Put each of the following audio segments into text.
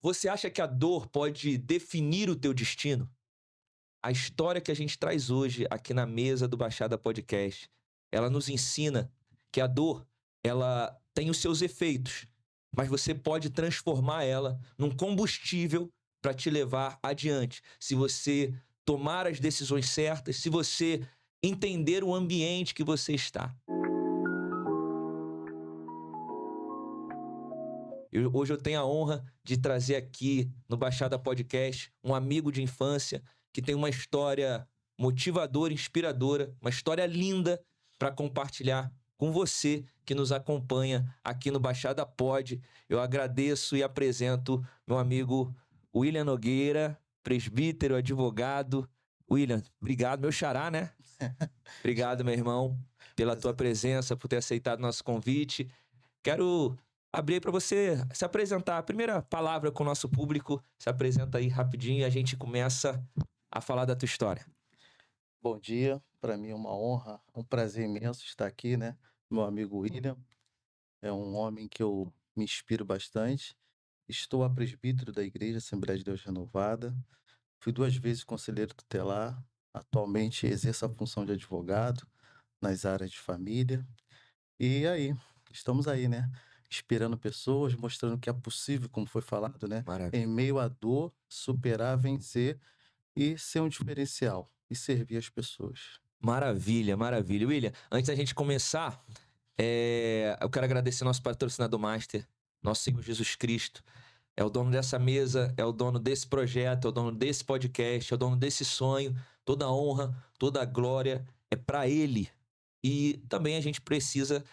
Você acha que a dor pode definir o teu destino? A história que a gente traz hoje aqui na mesa do Baixada Podcast, ela nos ensina que a dor, ela tem os seus efeitos, mas você pode transformar ela num combustível para te levar adiante. Se você tomar as decisões certas, se você entender o ambiente que você está. Hoje eu tenho a honra de trazer aqui no Baixada Podcast um amigo de infância que tem uma história motivadora, inspiradora, uma história linda para compartilhar com você que nos acompanha aqui no Baixada Pod. Eu agradeço e apresento meu amigo William Nogueira, presbítero, advogado. William, obrigado, meu xará, né? Obrigado, meu irmão, pela tua presença, por ter aceitado nosso convite. Quero abrir para você se apresentar. A primeira palavra com o nosso público, se apresenta aí rapidinho e a gente começa a falar da tua história. Bom dia, para mim é uma honra, um prazer imenso estar aqui, né? Meu amigo William é um homem que eu me inspiro bastante. Estou a presbítero da Igreja Assembleia de Deus Renovada. Fui 2 vezes conselheiro tutelar. Atualmente exerço a função de advogado nas áreas de família. E aí, estamos aí, né? Inspirando pessoas, mostrando que é possível, como foi falado, né? Maravilha. Em meio à dor, superar, vencer e ser um diferencial e servir as pessoas. Maravilha, maravilha. William, antes da gente começar, eu quero agradecer nosso patrocinador master, nosso Senhor Jesus Cristo. É o dono dessa mesa, é o dono desse projeto, é o dono desse podcast, é o dono desse sonho. Toda a honra, toda a glória é para Ele. E também a gente precisa,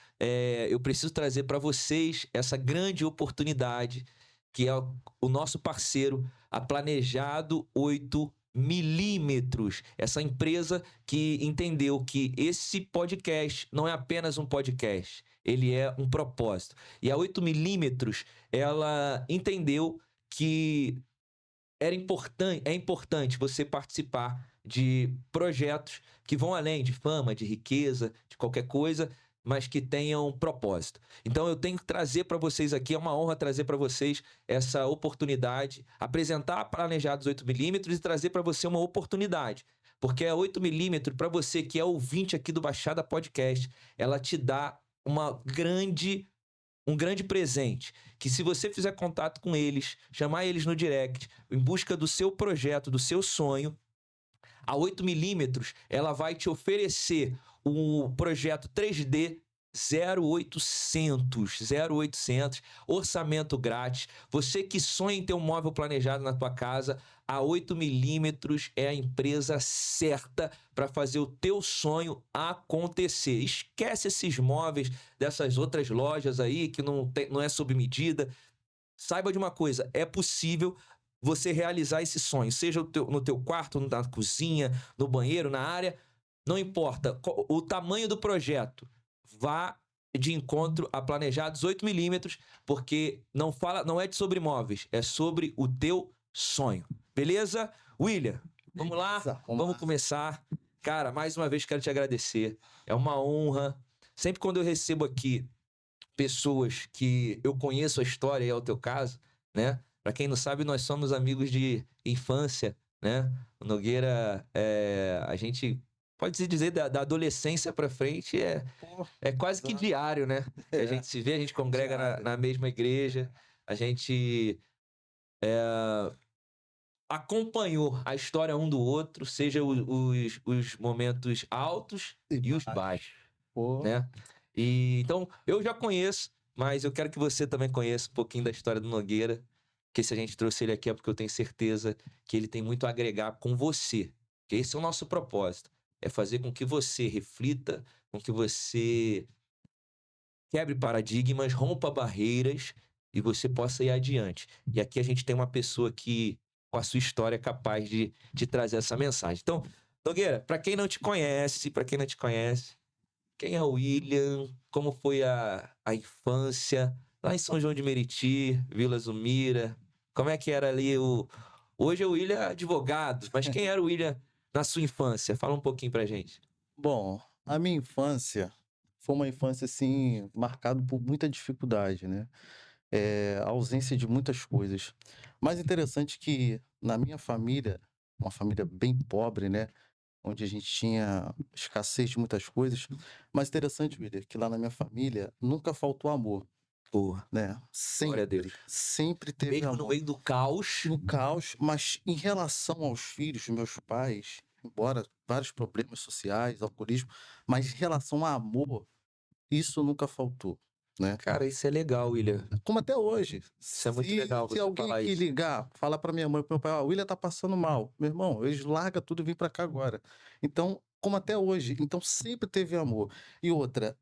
eu preciso trazer para vocês essa grande oportunidade que é o nosso parceiro, a Planejado 8mm. Essa empresa que entendeu que esse podcast não é apenas um podcast, ele é um propósito. E a 8mm, ela entendeu que é importante você participar de projetos que vão além de fama, de riqueza, de qualquer coisa, mas que tenham propósito. Então eu tenho que trazer para vocês aqui, é uma honra trazer para vocês essa oportunidade, apresentar Planejados 8mm e trazer para você uma oportunidade. Porque a 8mm, para você que é ouvinte aqui do Baixada Podcast, ela te dá um grande presente, que se você fizer contato com eles, chamar eles no direct, em busca do seu projeto, do seu sonho, a 8mm, ela vai te oferecer o projeto 3D 0800, orçamento grátis. Você que sonha em ter um móvel planejado na tua casa, a 8mm é a empresa certa para fazer o teu sonho acontecer. Esquece esses móveis dessas outras lojas aí que não é sob medida. Saiba de uma coisa, é possível você realizar esse sonho, seja no teu quarto, na cozinha, no banheiro, na área, não importa o tamanho do projeto, vá de encontro a Planejados 8mm, porque não é sobre móveis, é sobre o teu sonho. Beleza? William, vamos lá? Beleza, Vamos lá. começar. Cara, mais uma vez quero te agradecer. É uma honra. Sempre quando eu recebo aqui pessoas que eu conheço a história, e é o teu caso, né? Para quem não sabe, nós somos amigos de infância, né? O Nogueira, a gente pode se dizer da adolescência para frente, é quase que Exato. diário, né? Que a gente se vê, a gente congrega Diário. na mesma igreja, a gente acompanhou a história um do outro, seja os momentos altos e os baixos, Pô, né? E então eu já conheço, mas eu quero que você também conheça um pouquinho da história do Nogueira, que se a gente trouxe ele aqui é porque eu tenho certeza que ele tem muito a agregar com você. Que esse é o nosso propósito, é fazer com que você reflita, com que você quebre paradigmas, rompa barreiras e você possa ir adiante. E aqui a gente tem uma pessoa que, com a sua história, é capaz de trazer essa mensagem. Então, Nogueira, para quem não te conhece, quem é o William? Como foi a infância? Lá em São João de Meriti, Vila Zulmira. Como é que era ali o... Hoje é o William advogado, mas quem era o William na sua infância? Fala um pouquinho pra gente. bom, a minha infância foi uma infância assim marcada por muita dificuldade, né? a ausência de muitas coisas. Mais interessante que na minha família, uma família bem pobre, né, onde a gente tinha escassez de muitas coisas, mas interessante, William, que lá na minha família nunca faltou amor, Porra, né, glória a sempre, Deus. sempre teve Mesmo no amor. meio do caos, No caos, mas em relação aos filhos, meus pais, embora vários problemas sociais, alcoolismo, mas em relação a amor, isso nunca faltou, né. cara, isso é legal, William. Como até hoje, Isso é muito se legal se você alguém falar aqui isso. ligar, falar para minha mãe, para meu pai: "Ó, o William tá passando mal", meu irmão, eles larga tudo e vem para cá agora. Então, como até hoje, então sempre teve amor. E outra,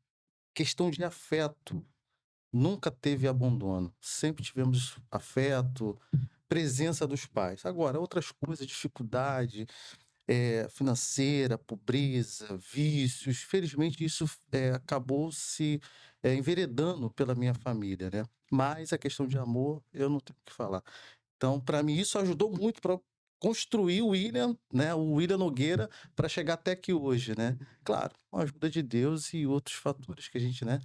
questão de afeto, nunca teve abandono, sempre tivemos afeto, presença dos pais. Agora, outras coisas, dificuldade, financeira, pobreza, vícios, felizmente isso, acabou se, enveredando pela minha família, né. Mas a questão de amor, eu não tenho o que falar. Então, para mim, isso ajudou muito para construir o William, né, o William Nogueira, para chegar até aqui hoje, né. Claro, com a ajuda de Deus e outros fatores que a gente, né,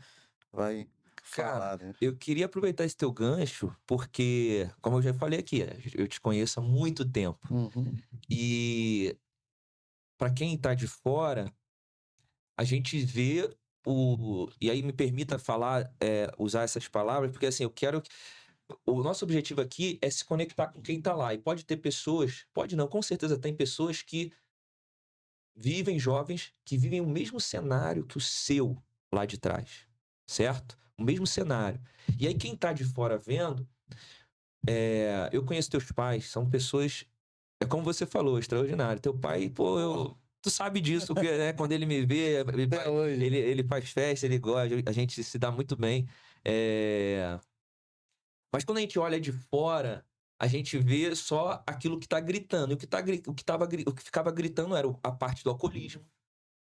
vai Cara, falar, né. eu queria aproveitar esse teu gancho, porque, como eu já falei aqui, eu te conheço há muito tempo. Uhum. E para quem tá de fora, a gente vê o. E aí me permita falar, usar essas palavras, porque assim, eu quero. O nosso objetivo aqui é se conectar com quem tá lá. E pode ter pessoas, pode não, com certeza tem pessoas que vivem, jovens, que vivem o mesmo cenário que o seu lá de trás, certo? O mesmo cenário. E aí, quem tá de fora vendo, eu conheço teus pais, são pessoas, é como você falou, extraordinário. Teu pai, pô, tu sabe disso, que, né, quando ele me vê, Até hoje. ele faz festa, ele gosta, a gente se dá muito bem. É, mas quando a gente olha de fora, a gente vê só aquilo que tá gritando. E o que ficava gritando era a parte do alcoolismo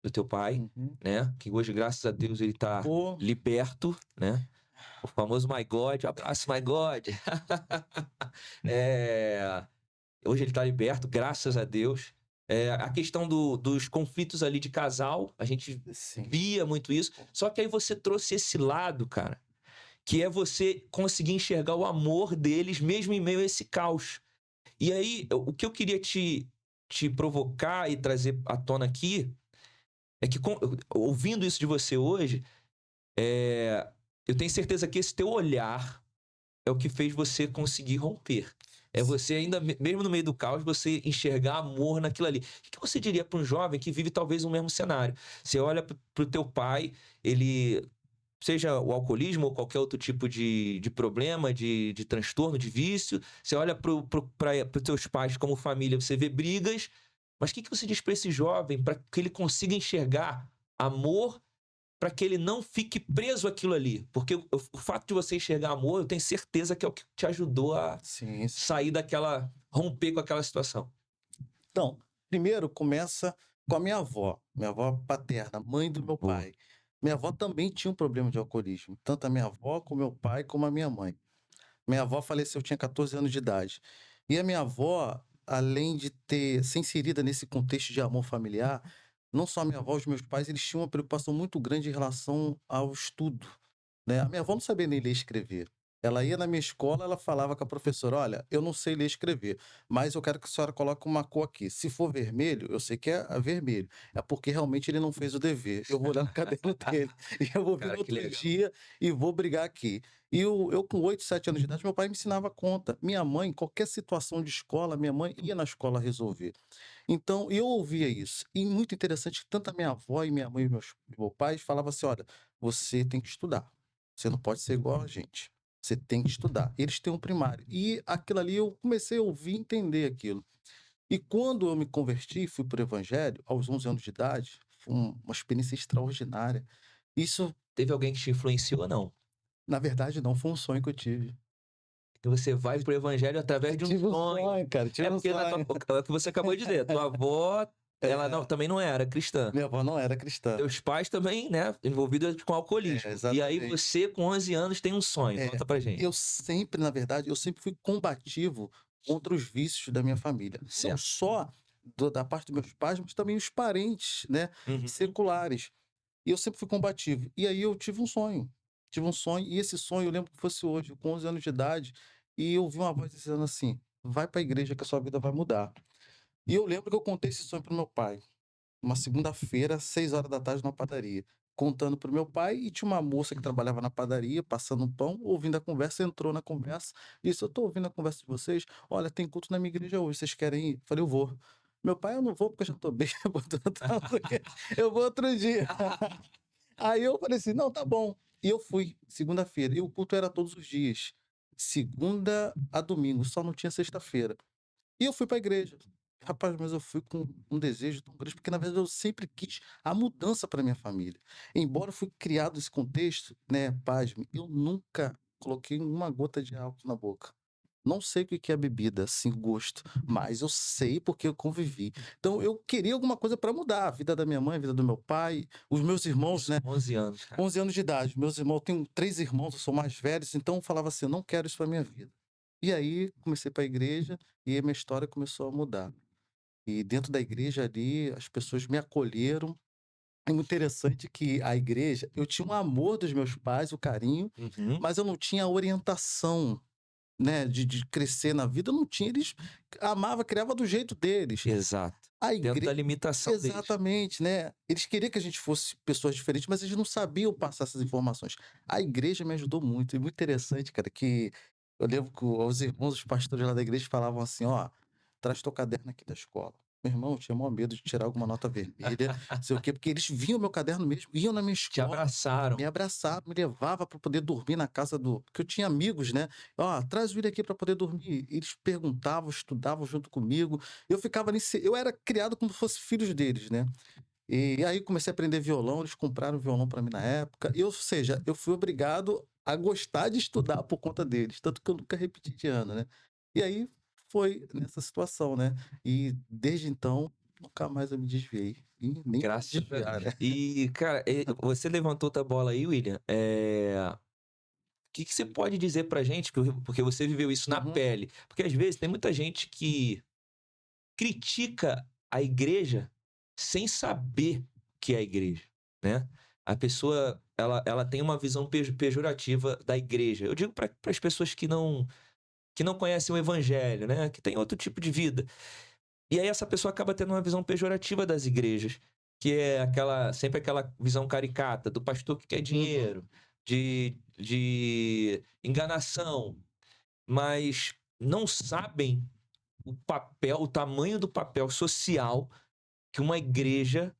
do teu pai, Uhum. né? Que hoje, graças a Deus, ele tá Pô, liberto, né? O famoso My God, abraço My God. É, hoje ele tá liberto, graças a Deus. A questão dos conflitos ali de casal, a gente sim. via muito isso. Só que aí você trouxe esse lado, cara, que é você conseguir enxergar o amor deles mesmo em meio a esse caos. E aí, o que eu queria te provocar e trazer à tona aqui é que, ouvindo isso de você hoje, eu tenho certeza que esse teu olhar é o que fez você conseguir romper. É você ainda, mesmo no meio do caos, você enxergar amor naquilo ali. O que você diria para um jovem que vive talvez o mesmo cenário? Você olha para o teu pai, ele, seja o alcoolismo ou qualquer outro tipo de problema, de transtorno, de vício, você olha para os teus pais como família, você vê brigas, mas o que você diz para esse jovem para que ele consiga enxergar amor, para que ele não fique preso àquilo ali? Porque o fato de você enxergar amor, eu tenho certeza que é o que te ajudou a Sim, sim. sair daquela, romper com aquela situação. Então, primeiro começa com a minha avó paterna, mãe do meu Boa. pai. Minha avó também tinha um problema de alcoolismo, tanto a minha avó, como meu pai, como a minha mãe. Minha avó faleceu, eu tinha 14 anos de idade. E a minha avó, além de ter ser inserida nesse contexto de amor familiar, não só a minha avó, os meus pais, eles tinham uma preocupação muito grande em relação ao estudo, né. A minha avó não sabia nem ler e escrever. Ela ia na minha escola, ela falava com a professora: "Olha, eu não sei ler e escrever, mas eu quero que a senhora coloque uma cor aqui. Se for vermelho, eu sei que é vermelho, é porque realmente ele não fez o dever. Eu vou olhar no caderno dele e eu vou vir no Cara, que outro legal. dia e vou brigar aqui". E eu com 8, 7 anos de idade, meu pai me ensinava conta. Minha mãe, qualquer situação de escola, minha mãe ia na escola resolver. Então, eu ouvia isso. E muito interessante que tanto a minha avó e minha mãe e meu pai falavam assim: "Olha, você tem que estudar. Você não pode ser igual a gente. Você tem que estudar". Eles têm um primário. E aquilo ali eu comecei a ouvir e entender aquilo. E quando eu me converti, fui para o evangelho, aos 11 anos de idade, foi uma experiência extraordinária. Isso, Teve alguém que te influenciou ou não? na verdade, não foi um sonho que eu tive. Que você vai pro evangelho através de um Tive um sonho. sonho, cara, É tive um porque sonho. é o que você acabou de dizer, tua avó, ela não, É, também não era cristã. minha avó não era cristã. Teus pais também, né, envolvidos com É, alcoolismo. E aí exatamente. você, com 11 anos, tem um sonho. É, Conta pra gente. eu sempre, na verdade, eu sempre fui combativo contra os vícios da minha família. Não Certo. só da parte dos meus pais, mas também os parentes, né, Uhum. seculares. E eu sempre fui combativo. E aí eu tive um sonho. tive um sonho, e esse sonho eu lembro que fosse hoje, eu com 11 anos de idade, e eu ouvi uma voz dizendo assim: "Vai para a igreja que a sua vida vai mudar". E eu lembro que eu contei esse sonho para o meu pai, uma segunda-feira, 6 horas da tarde, numa padaria, contando para o meu pai, e tinha uma moça que trabalhava na padaria, passando um pão, ouvindo a conversa, entrou na conversa, disse: "Eu estou ouvindo a conversa de vocês, olha, tem culto na minha igreja hoje, vocês querem ir?" Falei: "Eu vou". Meu pai: "Eu não vou porque eu já estou bêbado, eu vou outro dia". Aí eu falei assim: "Não, tá bom". E eu fui, segunda-feira, e o culto era todos os dias, segunda a domingo, só não tinha sexta-feira. E eu fui para a igreja. Rapaz, mas eu fui com um desejo tão grande, porque na verdade eu sempre quis a mudança para minha família. Embora eu fui criado nesse contexto, né, pasme, eu nunca coloquei uma gota de álcool na boca. Não sei o que que é bebida, assim, gosto, mas eu sei porque eu convivi. Então eu queria alguma coisa para mudar a vida da minha mãe, a vida do meu pai, os meus irmãos, Isso né, com 11 anos, cara. 11 anos de idade. Meus irmãos, eu tenho 3 irmãos, eu sou mais velhos, então eu falava assim: "Eu não quero isso para minha vida". E aí comecei para a igreja e a minha história começou a mudar. E dentro da igreja ali, as pessoas me acolheram. É muito interessante que a igreja, eu tinha um amor dos meus pais, o carinho, Uhum. mas eu não tinha a orientação, né, de crescer na vida, eu não tinha. Eles amava, criava do jeito deles. Exato. A Dentro da igre limitação deles. Exatamente, né. Eles queriam que a gente fosse pessoas diferentes, mas eles não sabiam passar essas informações. A igreja me ajudou muito, e muito interessante, cara, que eu lembro que os irmãos, os pastores lá da igreja falavam assim: "Ó, traz teu caderno aqui da escola". Meu irmão, eu tinha maior medo de tirar alguma nota vermelha, não sei o quê, porque eles viam meu caderno mesmo, iam na minha Te escola, me abraçaram. abraçavam, me levava para poder dormir na casa do, porque eu tinha amigos, né. "Ó, traz o William aqui para poder dormir". Eles perguntavam, estudavam junto comigo, eu ficava nesse, eu era criado como se fosse filhos deles, né. E aí comecei a aprender violão, eles compraram violão para mim na época, e ou seja, eu fui obrigado a gostar de estudar por conta deles, tanto que eu nunca repeti de ano, né. E aí foi nessa situação, né. E desde então, nunca mais eu me desviei, e nem vou me Graças a Deus. desviar, né. E, cara, você levantou outra bola aí, William. O que que você pode dizer pra gente, porque você viveu isso na Uhum, pele? Porque às vezes tem muita gente que critica a igreja sem saber o que é a igreja, né? A pessoa, ela tem uma visão pejorativa da igreja. Eu digo para as pessoas que não conhecem o evangelho, né? Que tem outro tipo de vida. E aí essa pessoa acaba tendo uma visão pejorativa das igrejas, que é aquela, sempre aquela visão caricata do pastor que quer uhum. dinheiro, de enganação, mas não sabem o papel, o tamanho do papel social que uma igreja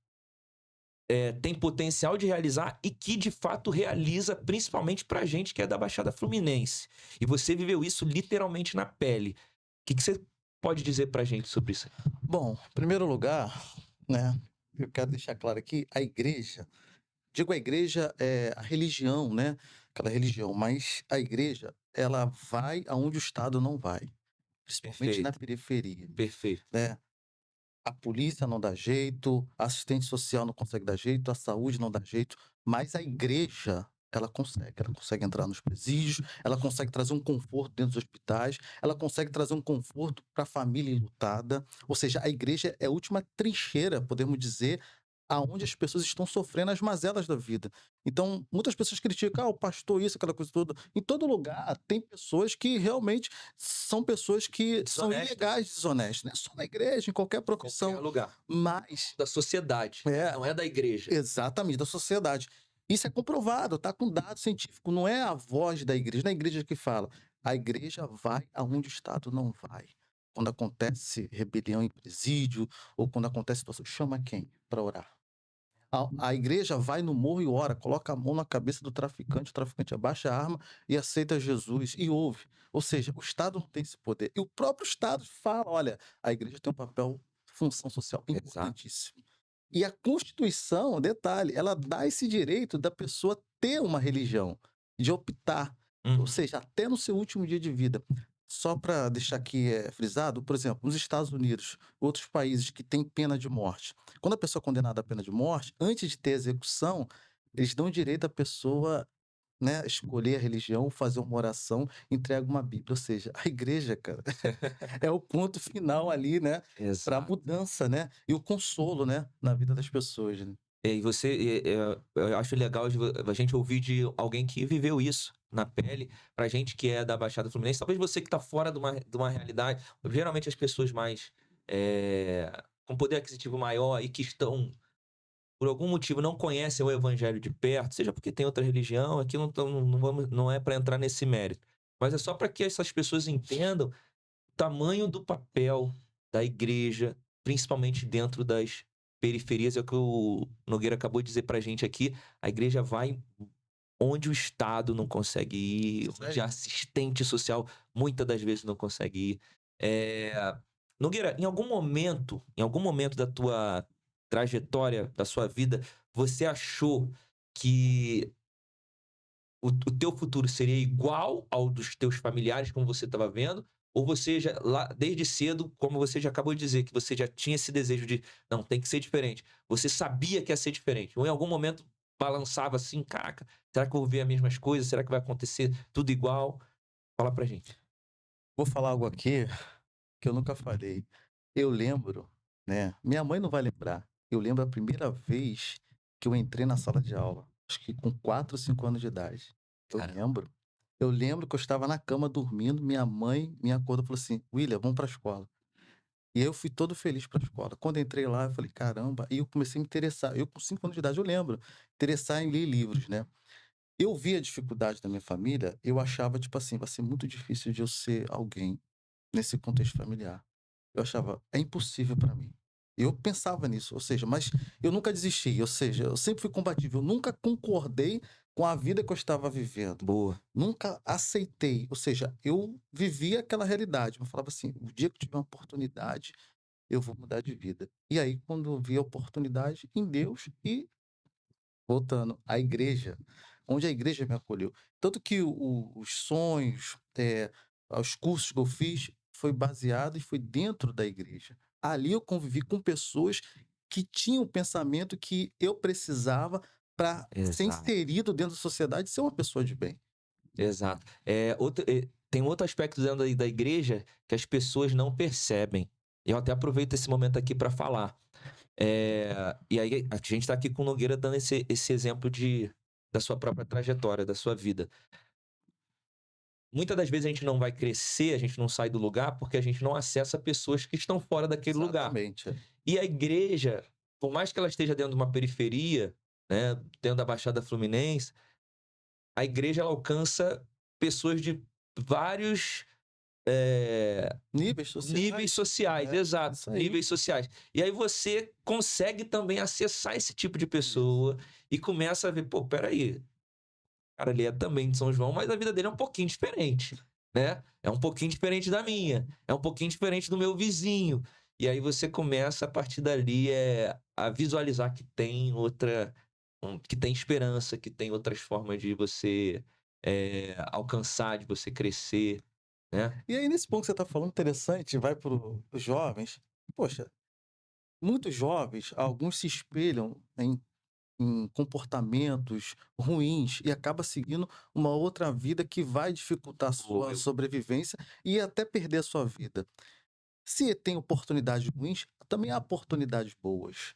tem potencial de realizar e que de fato realiza, principalmente pra gente que é da Baixada Fluminense. E você viveu isso literalmente na pele. O que que você pode dizer pra gente sobre isso? Bom, em primeiro lugar, né, eu quero deixar claro aqui, a igreja, digo a igreja, é a religião, né, aquela religião, mas a igreja, ela vai aonde o Estado não vai, principalmente na Perfeito, periferia, perfeito. né. A polícia não dá jeito, a assistente social não consegue dar jeito, a saúde não dá jeito, mas a igreja, ela consegue entrar nos presídios, ela consegue trazer um conforto dentro dos hospitais, ela consegue trazer um conforto para a família enlutada, ou seja, a igreja é a última trincheira, podemos dizer, aonde as pessoas estão sofrendo as mazelas da vida. Então, muitas pessoas criticam: "Ah, o pastor isso, aquela coisa toda". Em todo lugar tem pessoas que realmente são pessoas que são Desonestas, ilegais, desonestas, não é só na igreja, em qualquer em qualquer profissão, lugar. mas Da sociedade, é, não é da igreja. exatamente, da sociedade. Isso é comprovado, tá com dado científico, não é a voz da igreja, não é a igreja que fala. A igreja vai aonde o Estado não vai. Quando acontece rebelião em presídio, ou quando acontece situação, chama quem para orar? A igreja vai no morro e ora, coloca a mão na cabeça do traficante, o traficante abaixa a arma e aceita Jesus e ouve. Ou seja, o Estado não tem esse poder. E o próprio Estado fala: olha, a igreja tem um papel, função social Exato. importantíssimo. E a Constituição, detalhe, ela dá esse direito da pessoa ter uma religião, de optar, ou Uhum. seja, até no seu último dia de vida. Só para deixar aqui frisado, por exemplo, nos Estados Unidos, outros países que têm pena de morte. Quando a pessoa é condenada à pena de morte, antes de ter a execução, eles dão direito à pessoa, né, escolher a religião, fazer uma oração, entrega uma Bíblia. Ou seja, a igreja, cara, é o ponto final ali, né, para a Exato. mudança, né, e o consolo, né, na vida das pessoas, né. E você, eu acho legal a gente ouvir de alguém que viveu isso na pele, pra gente que é da Baixada Fluminense. Talvez você que tá fora de uma realidade. Geralmente as pessoas mais com poder aquisitivo maior e que estão, por algum motivo, não conhecem o evangelho de perto, seja porque tem outra religião, aqui não é para entrar nesse mérito. Mas é só para que essas pessoas entendam o tamanho do papel da igreja, principalmente dentro das periferias. É o que o Nogueira acabou de dizer pra gente aqui. A igreja vai onde o Estado não consegue ir, Isso onde a aí. assistente social muitas das vezes não consegue ir. Nogueira, em algum momento da tua trajetória, da sua vida, você achou que o teu futuro seria igual ao dos teus familiares, como você estava vendo? Ou você já, lá, desde cedo, como você já acabou de dizer, que você já tinha esse desejo de, não, tem que ser diferente. Você sabia que ia ser diferente. Ou em algum momento balançava assim, caraca, será que eu vou ver as mesmas coisas? Será que vai acontecer tudo igual? Fala pra gente. Vou falar algo aqui que eu nunca falei. Eu lembro, né, minha mãe não vai lembrar, eu lembro a primeira vez que eu entrei na sala de aula, acho que com 4 ou 5 anos de idade. Eu Cara, lembro. Eu lembro que eu estava na cama dormindo, minha mãe me acordou e falou assim: "William, vamos pra escola". E aí eu fui todo feliz pra escola. Quando eu entrei lá, eu falei: "Caramba", e eu comecei a me interessar, eu com 5 anos de idade, eu lembro, interessar em ler livros, né. Eu vi a dificuldade da minha família, eu achava, tipo assim: "Vai ser muito difícil de eu ser alguém nesse contexto familiar". Eu achava: "É impossível para mim". Eu pensava nisso, ou seja, mas eu nunca desisti, ou seja, eu sempre fui combativo, eu nunca concordei com a vida que eu estava vivendo. boa. Nunca aceitei, ou seja, eu vivia aquela realidade, eu falava assim: "O dia que eu tiver uma oportunidade, eu vou mudar de vida". E aí quando eu vi a oportunidade em Deus e voltando à igreja, onde a igreja me acolheu. Tanto que os sonhos, os cursos que eu fiz, foi baseado e foi dentro da igreja. Ali eu convivi com pessoas que tinham o pensamento que eu precisava para ser Exato, inserido dentro da sociedade e ser uma pessoa de bem. exato. Tem outro aspecto dentro da igreja que as pessoas não percebem. Eu até aproveito esse momento aqui para falar. E aí, a gente tá aqui com o Nogueira dando esse exemplo da sua própria trajetória, da sua vida. Muitas das vezes a gente não vai crescer, a gente não sai do lugar porque a gente não acessa pessoas que estão fora daquele lugar. Exatamente, é. E a igreja, por mais que ela esteja dentro de uma periferia, né, dentro da Baixada Fluminense, a igreja ela alcança pessoas de vários Níveis níveis sociais. sociais, É, exato, isso aí. níveis sociais. E aí você consegue também acessar esse tipo de Isso. pessoa e começa a ver, pô, peraí, cara, ele é também de São João, mas a vida dele é um pouquinho diferente, né? É um pouquinho diferente da minha, é um pouquinho diferente do meu vizinho. E aí você começa a partir dali a visualizar que tem que tem esperança, que tem outras formas de você alcançar, de você crescer, né? E aí, nesse ponto que você está falando, interessante, vai para os jovens. Poxa, muitos jovens, alguns se espelham em comportamentos ruins e acaba seguindo uma outra vida que vai dificultar a Boa, sua sobrevivência e até perder a sua vida. Se tem oportunidades ruins, também há oportunidades boas.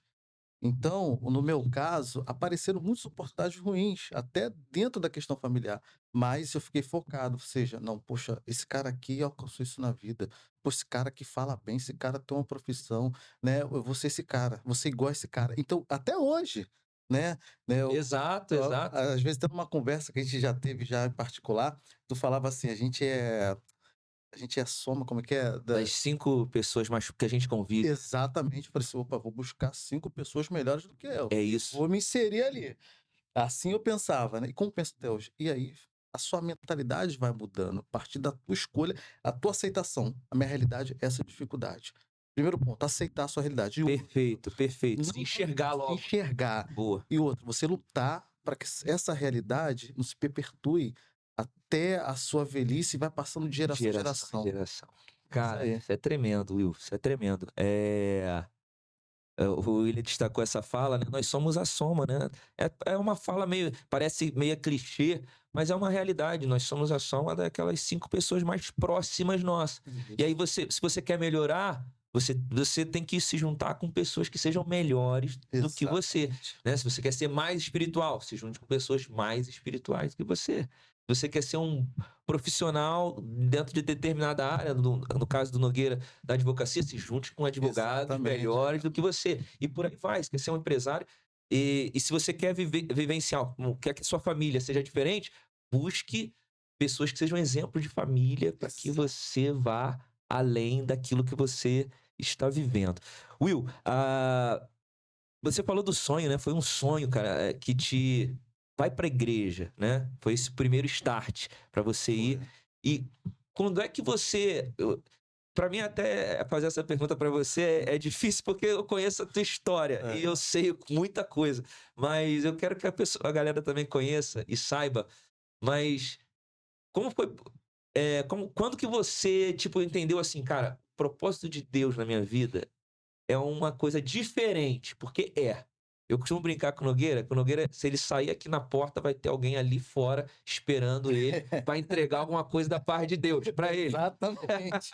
Então, no meu caso, apareceram muitas oportunidades ruins, até dentro da questão familiar, mas eu fiquei focado, ou seja, não, poxa, esse cara aqui alcançou isso na vida, pô, esse cara que fala bem, esse cara tem uma profissão, né? Eu vou ser esse cara, vou ser igual a esse cara. Então, até hoje, né, exato, exato. às vezes tem uma conversa que a gente já teve já em particular, tu falava assim, a gente é soma, como é que é? Das 5 pessoas mais que a gente convive. Exatamente, eu falei assim: "Opa, vou buscar 5 pessoas melhores do que eu, É e isso. vou me inserir ali". Assim eu pensava, né, e como penso até hoje. E aí, a sua mentalidade vai mudando, a partir da tua escolha, a tua aceitação. A minha realidade é essa dificuldade. Primeiro ponto, aceitar a sua realidade. E o outro, Perfeito, perfeito. Se não enxergar se logo. enxergar. Boa. E outro, você lutar para que essa realidade não se perpetue até a sua velhice e vai passando de geração em Geração em geração. geração. Isso Cara, aí. isso é tremendo, Will, isso é tremendo. O William destacou essa fala, né, nós somos a soma, né. É uma fala parece meio clichê, mas é uma realidade, nós somos a soma daquelas 5 pessoas mais próximas nossas. E aí Isso. se você quer melhorar, você tem que se juntar com pessoas que sejam melhores do que você, Exatamente. né? Se você quer ser mais espiritual, se junte com pessoas mais espirituais do que você. Se você quer ser um profissional dentro de determinada área, no caso do Nogueira, da advocacia, se junte com advogados Exatamente, melhores cara. do que você. E por aí vai. Se quer ser um empresário, e se você quer vivenciar, quer que a sua família seja diferente, busque pessoas que sejam exemplo de família para que Exato. você vá além daquilo que você está vivendo. Will, você falou do sonho, né? Foi um sonho, cara, que te vai para a igreja, né? Foi esse primeiro start para você Foi. ir. E quando é que você, para mim até fazer essa pergunta para você é difícil porque eu conheço a tua história e É. eu sei muita coisa, mas eu quero que a galera também conheça e saiba, mas como foi, quando que você, tipo, entendeu assim, cara, o propósito de Deus na minha vida é uma coisa diferente, porque é. Eu costumo brincar com o Nogueira, se ele sair aqui na porta, vai ter alguém ali fora esperando ele, vai entregar alguma coisa da parte de Deus para ele. Exatamente.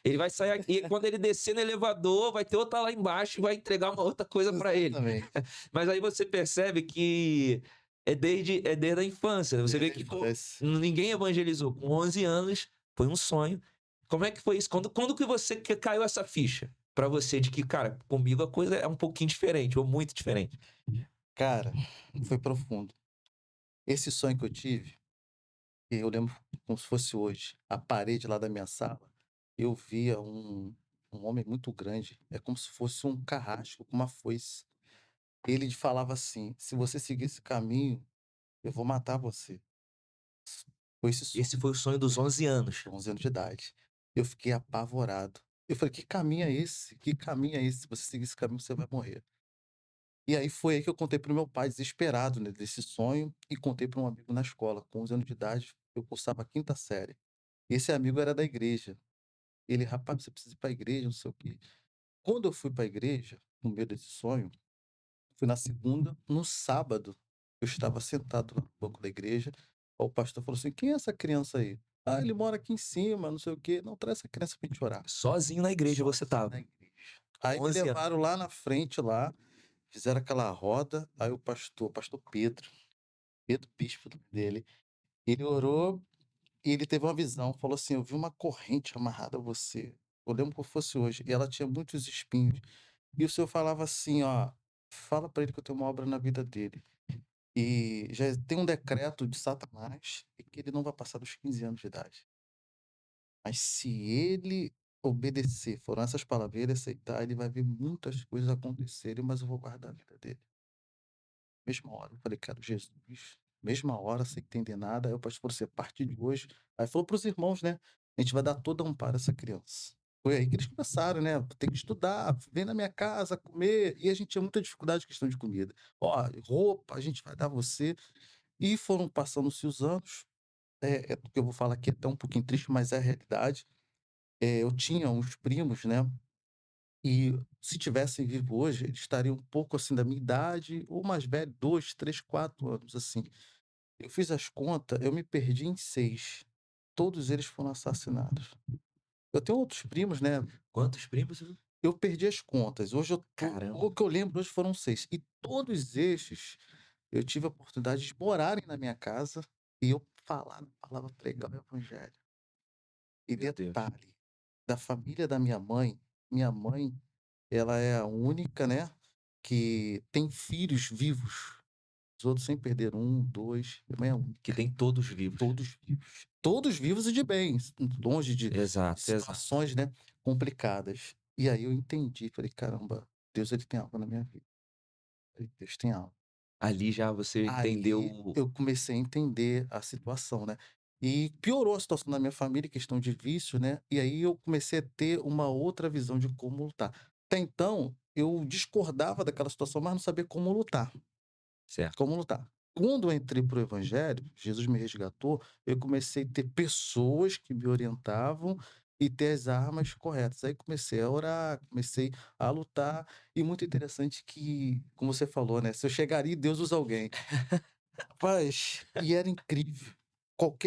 Ele vai sair aqui, e quando ele descer no elevador, vai ter outra lá embaixo e vai entregar uma outra coisa para ele. Exatamente. Mas aí você percebe que é desde a infância. Você vê Desde a que infância. ninguém evangelizou. Com 11 anos, foi um sonho. Como é que foi isso? Quando que você que caiu essa ficha pra você de que, cara, comigo a coisa é um pouquinho diferente, ou muito diferente? Cara, foi profundo. Esse sonho que eu tive, eu lembro como se fosse hoje. A parede lá da minha sala, eu via um homem muito grande, é como se fosse um carrasco com uma foice. Ele falava assim: "Se você seguir esse caminho, eu vou matar você". Foi esse sonho, Esse foi o sonho dos 11 anos. 11 anos de idade. Eu fiquei apavorado. Eu falei: "Que caminho é esse? Que caminho é esse? Se você seguir esse caminho, você vai morrer". E aí foi aí que eu contei para o meu pai, desesperado, né, desse sonho, e contei para um amigo na escola. Com 11 anos de idade, eu cursava a 5ª série. Esse amigo era da igreja. Ele: "Rapaz, você precisa ir para a igreja, não sei o quê". Quando eu fui para a igreja, no meio desse sonho, fui na segunda, no sábado, eu estava sentado no banco da igreja, o pastor falou assim: "Quem é essa criança aí?". "Ah, ele mora aqui em cima, não sei o quê". "Não, traz essa criança pra gente orar". Sozinho na igreja você Sozinho tava, na igreja. com Aí me 11 anos. levaram lá na frente lá, fizeram aquela roda, aí o pastor Pedro Bispo, o nome dele, ele orou e ele teve uma visão, falou assim: "Eu vi uma corrente amarrada a você". Eu lembro como fosse hoje, e ela tinha muitos espinhos. E o senhor falava assim: "Ó, fala para ele que eu tenho uma obra na vida dele. E já tem um decreto de Satanás e que ele não vai passar dos 15 anos de idade. Mas se ele obedecer", foram essas palavras, "ele aceitar, ele vai ver muitas coisas acontecerem, mas eu vou guardar a vida dele". Mesma hora, eu falei: "Quero Jesus". Mesma hora, sem entender nada, aí o pastor falou assim: "A partir de hoje", aí falou para os irmãos, né: "A gente vai dar todo amparo a essa criança". Foi aí que eles começaram, né: "Tem que estudar, vem na minha casa comer", e a gente tinha muita dificuldade em questão de comida. "Ó, roupa a gente vai dar a você". E foram passando-se os anos, o que eu vou falar aqui é até um pouquinho triste, mas é a realidade. Eu tinha uns primos, né, e se tivessem vivo hoje, eles estariam um pouco, assim, da minha idade ou mais velho, 2, 3, 4 anos, assim. Eu fiz as contas, eu me perdi em 6. Todos eles foram assassinados. Eu tenho outros primos, né, Quantos primos? eu perdi as contas. Hoje eu tô Caramba. o que eu lembro hoje foram 6. E todos estes, eu tive a oportunidade de morarem na minha casa e eu falar a palavra, pregar o evangelho. E Meu Deus. detalhe, da família da minha mãe, ela é a única, né, que tem filhos vivos. Os outros sempre perderam 1, 2, minha mãe é a Que única. tem todos vivos. Todos vivos. Todos vivos e de bem, longe de Exato, exato. situações, né, complicadas. E aí eu entendi, falei: "Caramba, Deus ele tem algo na minha vida. Deus tem algo". Ali já você entendeu Ali eu comecei a entender a situação, né. E piorou a situação da minha família, questão de vício, né, e aí eu comecei a ter uma outra visão de como lutar. Até então, eu discordava daquela situação, mas não sabia como lutar. certo. Como lutar. Quando eu entrei para o evangelho, Jesus me resgatou, eu comecei a ter pessoas que me orientavam e ter as armas corretas. Aí comecei a orar, comecei a lutar, e muito interessante que, como você falou, né, se eu chegaria, Deus usa alguém. Rapaz, e era incrível.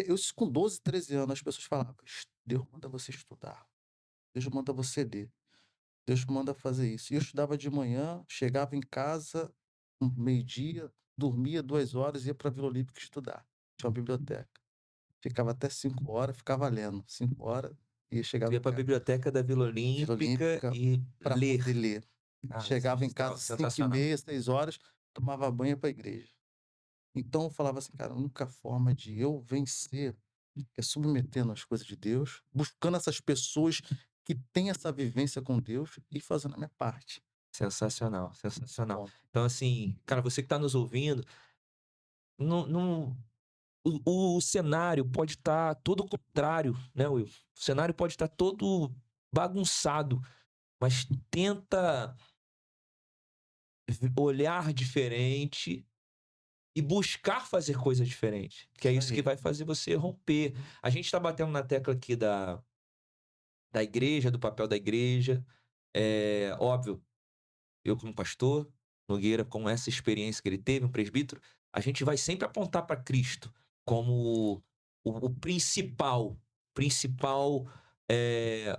Isso com 12, 13 anos, as pessoas falavam: Deus manda você estudar, Deus manda você ler". Deus manda fazer isso. E eu estudava de manhã, chegava em casa, meio-dia, dormia 2 horas, ia para Vila Olímpica estudar. Tinha uma biblioteca. Ficava até 5 horas, ficava lendo. 5 horas e Tu chegava ia em pra casa. biblioteca da Vila Vila Olímpica Olímpica e para ler. poder ler. Cara, Chegava em casa sensacional. 5h30, 6 horas, tomava banho para a igreja. Então eu falava assim: "Cara, a única forma de eu vencer é submetendo às coisas de Deus, buscando essas pessoas que têm essa vivência com Deus e fazendo a minha parte". Sensacional, sensacional. Ponto. Então, assim, cara, você que tá nos ouvindo, não, o cenário pode estar todo contrário, né, Will? O cenário pode estar todo bagunçado, mas tenta olhar diferente e buscar fazer coisas diferentes, que é Isso isso que aí. vai fazer você romper. A gente tá batendo na tecla aqui da igreja, do papel da igreja. É óbvio, eu como pastor, Nogueira, com essa experiência que ele teve, um presbítero, a gente vai sempre apontar para Cristo como o principal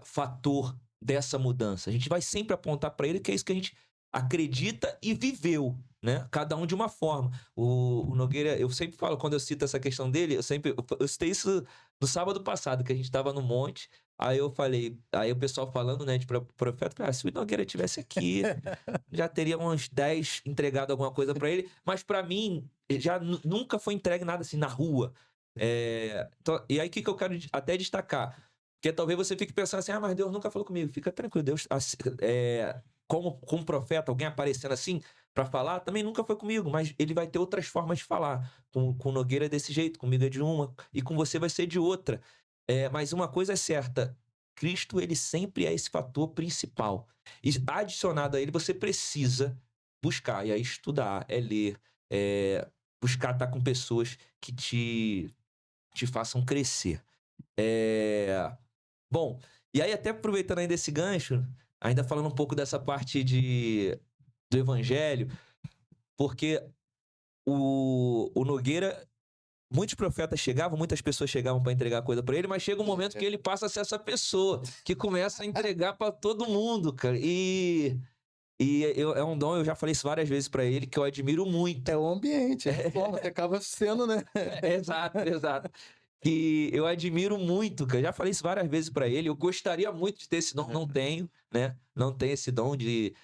fator dessa mudança. A gente vai sempre apontar para ele que é isso que a gente acredita e viveu, né? Cada um de uma forma. O Nogueira, eu sempre falo, quando eu cito essa questão dele, eu citei isso no sábado passado, que a gente estava no monte. Aí eu falei, aí o pessoal falando, né, de profeta, cara, se o Nogueira tivesse aqui, já teria uns 10 entregado alguma coisa pra ele, mas pra mim já nunca foi entregue nada assim na rua. E aí o que que eu quero até destacar? Porque talvez você fique pensando assim, mas Deus nunca falou comigo. Fica tranquilo, Deus, como profeta, alguém aparecendo assim pra falar, também nunca foi comigo, mas ele vai ter outras formas de falar. Com Nogueira é desse jeito, comigo é de uma, e com você vai ser de outra. Mas uma coisa é certa, Cristo ele sempre é esse fator principal. E adicionado a ele, você precisa buscar, e aí estudar, ler, buscar estar com pessoas que te façam crescer. Bom, e aí até aproveitando ainda esse gancho, ainda falando um pouco dessa parte do evangelho, porque o Nogueira, muitos profetas chegavam, muitas pessoas chegavam para entregar coisa para ele, mas chega um momento que ele passa a ser essa pessoa que começa a entregar para todo mundo, cara. É um dom, eu já falei isso várias vezes pra ele, que eu admiro muito. É o ambiente, é a forma que acaba sendo, né. Exato, exato. Que eu admiro muito, cara. Já falei isso várias vezes pra ele. Eu gostaria muito de ter esse dom, não tenho, né? Não tenho esse dom de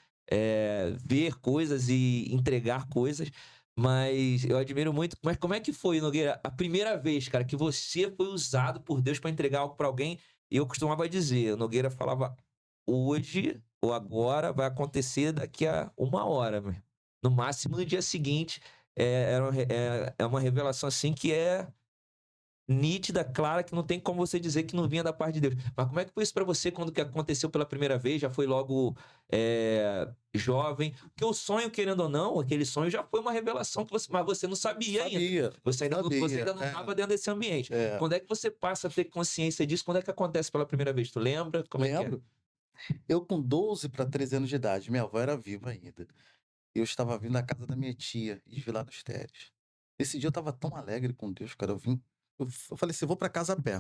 ver coisas e entregar coisas, mas eu admiro muito. Mas como é que foi, Nogueira, a primeira vez, cara, que você foi usado por Deus pra entregar algo pra alguém? E eu costumava dizer, o Nogueira falava, hoje ou agora vai acontecer daqui a 1 hora, meu. No máximo no dia seguinte. É uma revelação assim que é nítida, clara, que não tem como você dizer que não vinha da parte de Deus. Mas como é que foi isso pra você quando que aconteceu pela primeira vez? Já foi logo jovem? Porque o sonho, querendo ou não, aquele sonho já foi uma revelação que mas você não sabia ainda. Sabia, Você sabia. ainda não estava dentro desse ambiente. É. Quando é que você passa a ter consciência disso? Quando é que acontece pela primeira vez? Tu lembra? Como é que é? Lembro, eu com 12 para 13 anos de idade, minha avó era viva ainda. Eu estava vindo da casa da minha tia, em Vila dos Teres. Esse dia eu estava tão alegre com Deus, cara, eu falei assim: "Vou para casa a pé".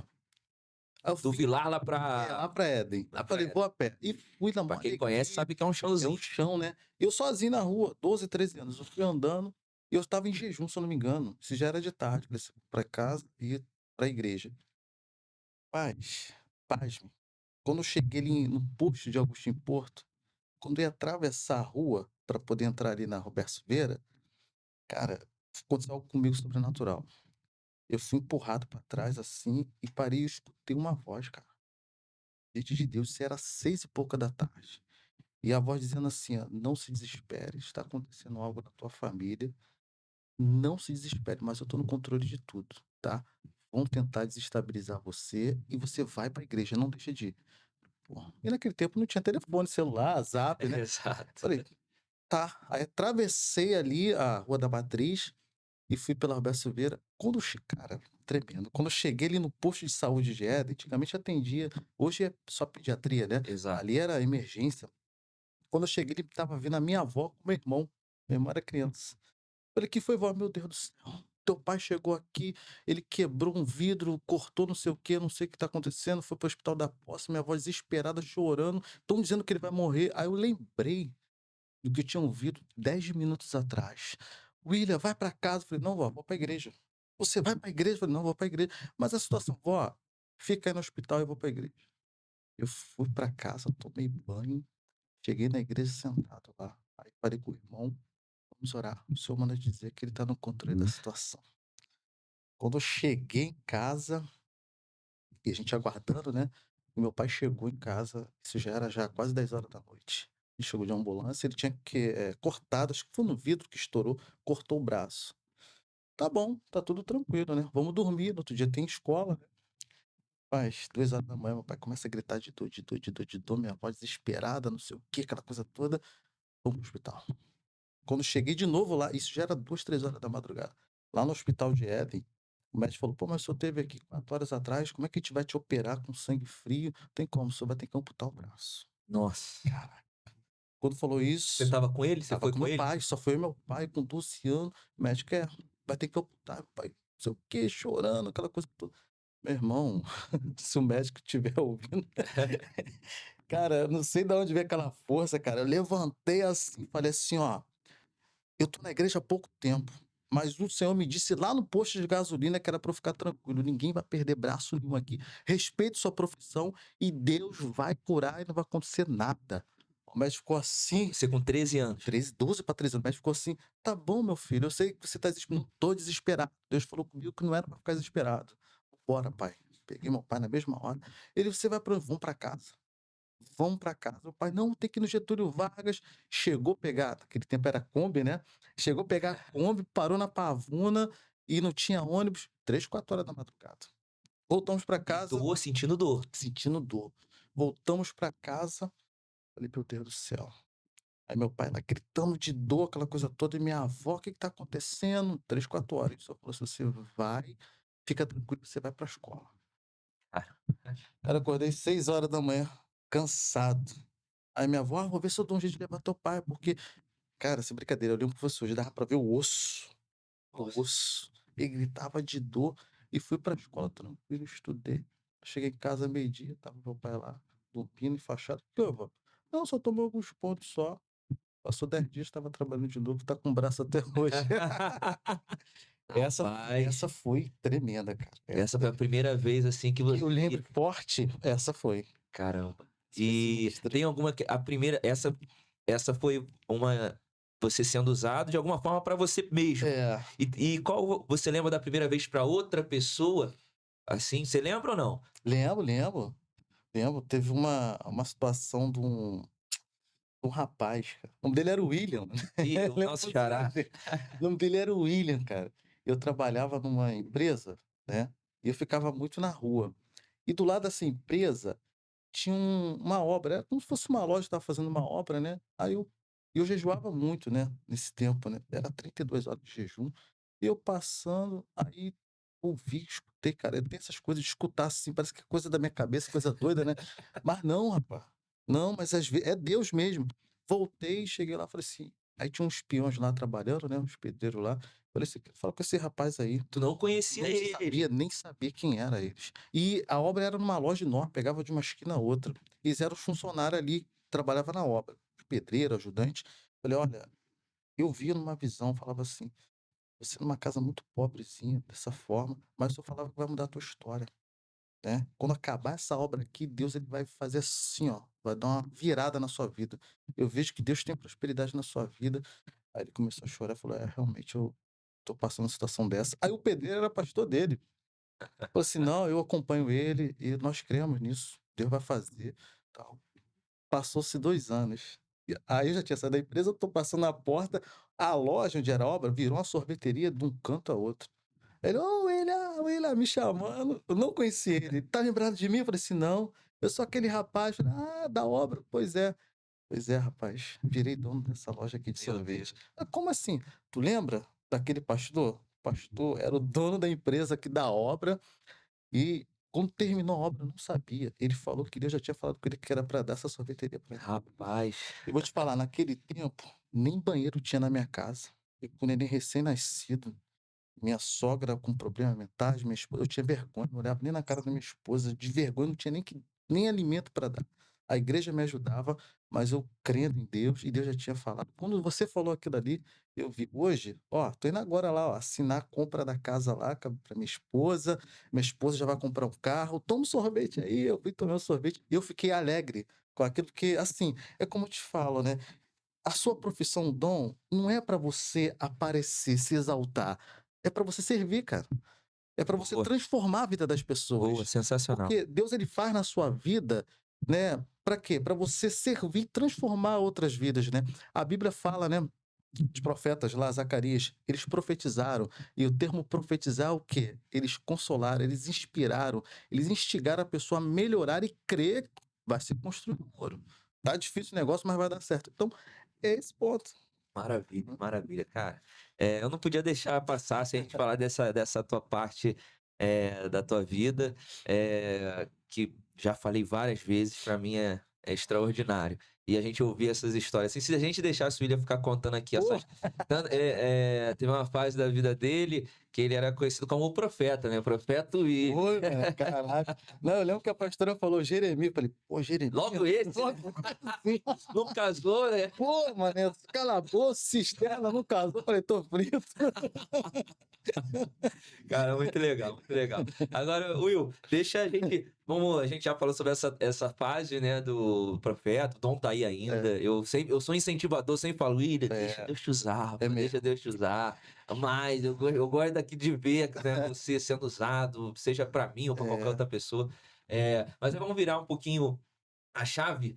Aí eu Do fui Vilar lá lá pra. para Éden. Lá Eu pra falei: "Vou a pé". E fui na pra maior quem conhece, alegria, sabe que é um é um chãozinho. chão, né. Eu sozinho na rua, 12, 13 anos, eu fui andando e eu estava em jejum, se eu não me engano, isso já era de tarde, falei assim: "Vou pra casa e ir pra igreja". Paz, pasme, quando eu cheguei ali no posto de Agostinho Porto, quando eu ia atravessar a rua para poder entrar ali na Roberto Silveira, cara, aconteceu algo comigo sobrenatural. Eu fui empurrado para trás, assim, e parei e eu escutei uma voz, cara. Gente de Deus, isso era 6 e pouca da tarde. E a voz dizendo assim, ó: "Não se desespere, está acontecendo algo na tua família, não se desespere, mas eu estou no controle de tudo, tá? Vão tentar desestabilizar você e você vai para a igreja, não deixa de ir". Pô, e naquele tempo não tinha telefone, celular, Zap, né. Exato. Falei: "Tá". Aí atravessei ali a Rua da Matriz e fui pela Roberto Silveira. Quando che cara, tremendo. Quando eu cheguei ali no posto de saúde de Éden, antigamente atendia, hoje é só pediatria, né, Exato. ali era emergência. Quando eu cheguei, ele estava vindo a minha avó com meu irmão era criança. Falei: "Que foi vó?". "Meu Deus do céu". teu pai chegou aqui, ele quebrou um vidro, cortou não sei o quê, não sei o que tá acontecendo, foi pro hospital da posse, minha avó desesperada, chorando, estão dizendo que ele vai morrer. Aí eu lembrei do que eu tinha ouvido 10 minutos atrás. William, vai para casa. Eu falei, não, vó, vou para a igreja. Você vai para a igreja? Eu falei, não, vou para a igreja. Mas a situação, vó, fica aí no hospital e eu vou para a igreja. Eu fui para casa, tomei banho, cheguei na igreja sentado lá. Aí falei com o irmão, vamos orar. O senhor manda dizer que ele está no controle da situação. Quando eu cheguei em casa, e a gente aguardando, né? O meu pai chegou em casa, isso já era já quase 10 horas da noite. Ele chegou de ambulância, ele tinha que cortado, acho que foi no vidro que estourou, cortou o braço. Tá bom, tá tudo tranquilo, né? Vamos dormir, no outro dia tem escola, né? Às 2 horas da manhã, meu pai começa a gritar de dor, de dor, de dor, de dor, minha voz desesperada, não sei o que, aquela coisa toda. Vamos pro hospital. Quando cheguei de novo lá, isso já era 2, 3 horas da madrugada. Lá no hospital de Éden, o médico falou: pô, mas o senhor teve aqui 4 horas atrás, como é que a gente vai te operar com sangue frio? Não tem como, o senhor vai ter que amputar o braço. Nossa. Caraca. Quando falou Você isso, tava com ele? Você tava foi com com meu ele? pai, só foi meu pai com 12 anos. O médico vai ter que amputar, meu pai. Não sei o quê, chorando, aquela coisa toda. Meu irmão, se o médico estiver ouvindo, cara, eu não sei de onde veio aquela força, cara. Eu levantei assim, falei assim, ó. Eu tô na igreja há pouco tempo, mas o Senhor me disse lá no posto de gasolina que era para eu ficar tranquilo, ninguém vai perder braço nenhum aqui. Respeite sua profissão e Deus vai curar e não vai acontecer nada. O médico ficou assim, Você com 13 anos. 13, 12 para 13 anos, o médico ficou assim, tá bom, meu filho, eu sei que você tá desesperado, não tô desesperado. Deus falou comigo que não era para ficar desesperado. Bora, pai. Peguei meu pai na mesma hora. Ele, você vai para vamos para casa. Vamos para casa. O pai, não, tem que ir no Getúlio Vargas. Chegou a pegar, naquele tempo era Kombi, né? Chegou a pegar a Kombi, parou na Pavuna e não tinha ônibus. 3, 4 horas da madrugada. Voltamos para casa, Dor, sentindo dor. sentindo dor. Voltamos para casa. Falei, meu Deus do céu. Aí meu pai lá gritando de dor, aquela coisa toda. E minha avó, o que que tá acontecendo? 3, 4 horas. Ele só falou assim, você vai, fica tranquilo, você vai para a escola. Cara, Cara, acordei 6 horas da manhã, cansado. Aí minha avó, vou ver se eu dou um jeito de levar teu pai, porque, cara, sem brincadeira, eu lembro que fosse hoje, dava pra ver o osso. O nossa. osso. Ele gritava de dor e fui pra escola tranquilo, estudei. Cheguei em casa meio-dia, tava meu pai lá, dormindo, enfaixado. Que eu, vou? Não, só tomei alguns pontos só. Passou 10 dias, tava trabalhando de novo, tá com o braço até hoje. Essa, Rapaz, essa foi tremenda, cara. essa foi a primeira vez assim que Que você. eu lembro forte, essa foi. Caramba. Essa foi E sinistra. tem alguma a primeira, essa foi uma você sendo usado de alguma forma para você mesmo. É, E qual você lembra da primeira vez para outra pessoa? Assim, você lembra ou não? lembro, lembro. Lembro, teve uma situação de um rapaz, cara. O nome dele era William. E Eu o lembro nosso como se xará. fosse. O nome dele era William, cara. Eu trabalhava numa empresa, né? E eu ficava muito na rua. E do lado dessa empresa tinha uma obra, era como se fosse uma loja que estava fazendo uma obra, né? Aí eu jejuava muito, né? Nesse tempo, né? Era 32 horas de jejum. E eu passando, aí ouvi, escutei, cara. Tem essas coisas de escutar assim, parece que é coisa da minha cabeça, coisa doida, né? Mas não, rapaz. Não, mas às vezes é Deus mesmo. Voltei, cheguei lá, falei assim. Aí tinha uns peões lá trabalhando, né? Uns pedreiros lá. Falei assim, fala com esse rapaz aí. Tu não conhecia Não ele. sabia, nem sabia quem era eles. E a obra era numa loja enorme, pegava de uma esquina a outra. Eles eram os funcionários ali, que trabalhava na obra. Pedreiro, ajudante. Falei, olha, eu via numa visão, falava assim, você numa casa muito pobrezinha, dessa forma, mas o senhor falava que vai mudar a tua história, né? Quando acabar essa obra aqui, Deus ele vai fazer assim, ó, vai dar uma virada na sua vida. Eu vejo que Deus tem prosperidade na sua vida. Aí ele começou a chorar, falou, realmente eu tô passando uma situação dessa. Aí o pedreiro era pastor dele. Falou assim: "Não, eu acompanho ele e nós cremos nisso, Deus vai fazer", tal. Passou-se 2 anos. E aí eu já tinha saído da empresa, eu tô passando na porta, a loja onde era a obra virou uma sorveteria de um canto a outro. Ele: "Ô William, William", me chamando, eu não conhecia ele. "Tá lembrado de mim?" Eu falei assim: "Não, eu sou aquele rapaz", falei: "Ah, da obra, pois é". "Pois é, rapaz, virei dono dessa loja aqui de Meu Deus. sorvete". "Ah, como assim? Tu lembra daquele pastor?" O pastor era o dono da empresa aqui da obra e quando terminou a obra, eu não sabia. Ele falou que Deus já tinha falado com ele que era para dar essa sorveteria para ele. Rapaz. Eu vou te falar, naquele tempo, nem banheiro tinha na minha casa. Eu com o neném recém-nascido. minha sogra com problemas mentais, minha esposa, eu tinha vergonha, não olhava nem na cara da minha esposa, de vergonha, não tinha nem alimento para dar. A igreja me ajudava, mas eu crendo em Deus, e Deus já tinha falado. Quando você falou aquilo ali, eu vi. Hoje, ó, tô indo agora lá, ó, assinar a compra da casa lá para minha esposa já vai comprar um carro, toma um sorvete aí, eu fui tomar um sorvete, e eu fiquei alegre com aquilo, porque, assim, é como eu te falo, né? A sua profissão, dom, não é para você aparecer, se exaltar, é para você servir, cara. É para você Boa, transformar a vida das boa, pessoas. sensacional. Porque Deus ele faz na sua vida, né, para quê? Para você servir e transformar outras vidas, né. A Bíblia fala, né, os profetas lá, Zacarias, eles profetizaram, e o termo profetizar é o quê? Eles consolaram, eles inspiraram, eles instigaram a pessoa a melhorar e crer que vai se construir um muro. Tá difícil o negócio, mas vai dar certo. Então, é esse ponto. Maravilha, maravilha, cara. Eu não podia deixar passar sem a gente falar dessa tua parte, da tua vida, que já falei várias vezes, pra mim é extraordinário. E a gente ouvir essas histórias, assim, se a gente deixasse o William ficar contando aqui Pô, essas teve uma fase da vida dele que ele era conhecido como o profeta, né, o profeta William. foi, mano, caraca. Não, eu lembro que a pastora falou Jeremias, eu falei: "Pô, Jeremias?" Logo esse, né, Logo assim. não casou, né. Pô, mané, calabouço, cisterna, não casou. Eu falei: "Tô frito." Cara, muito legal, muito legal. Agora, Will, deixa a gente. Vamos, a gente já falou sobre essa fase, né, do profeta, o Dom tá aí ainda. É, Eu sou incentivador, sempre falo, William, deixa é, Deus te usar, é rapaz, deixa mesmo. Deus te usar. Mas eu gosto daqui de ver, né, você sendo usado, seja para mim ou para qualquer É. outra pessoa. Mas vamos virar um pouquinho a chave.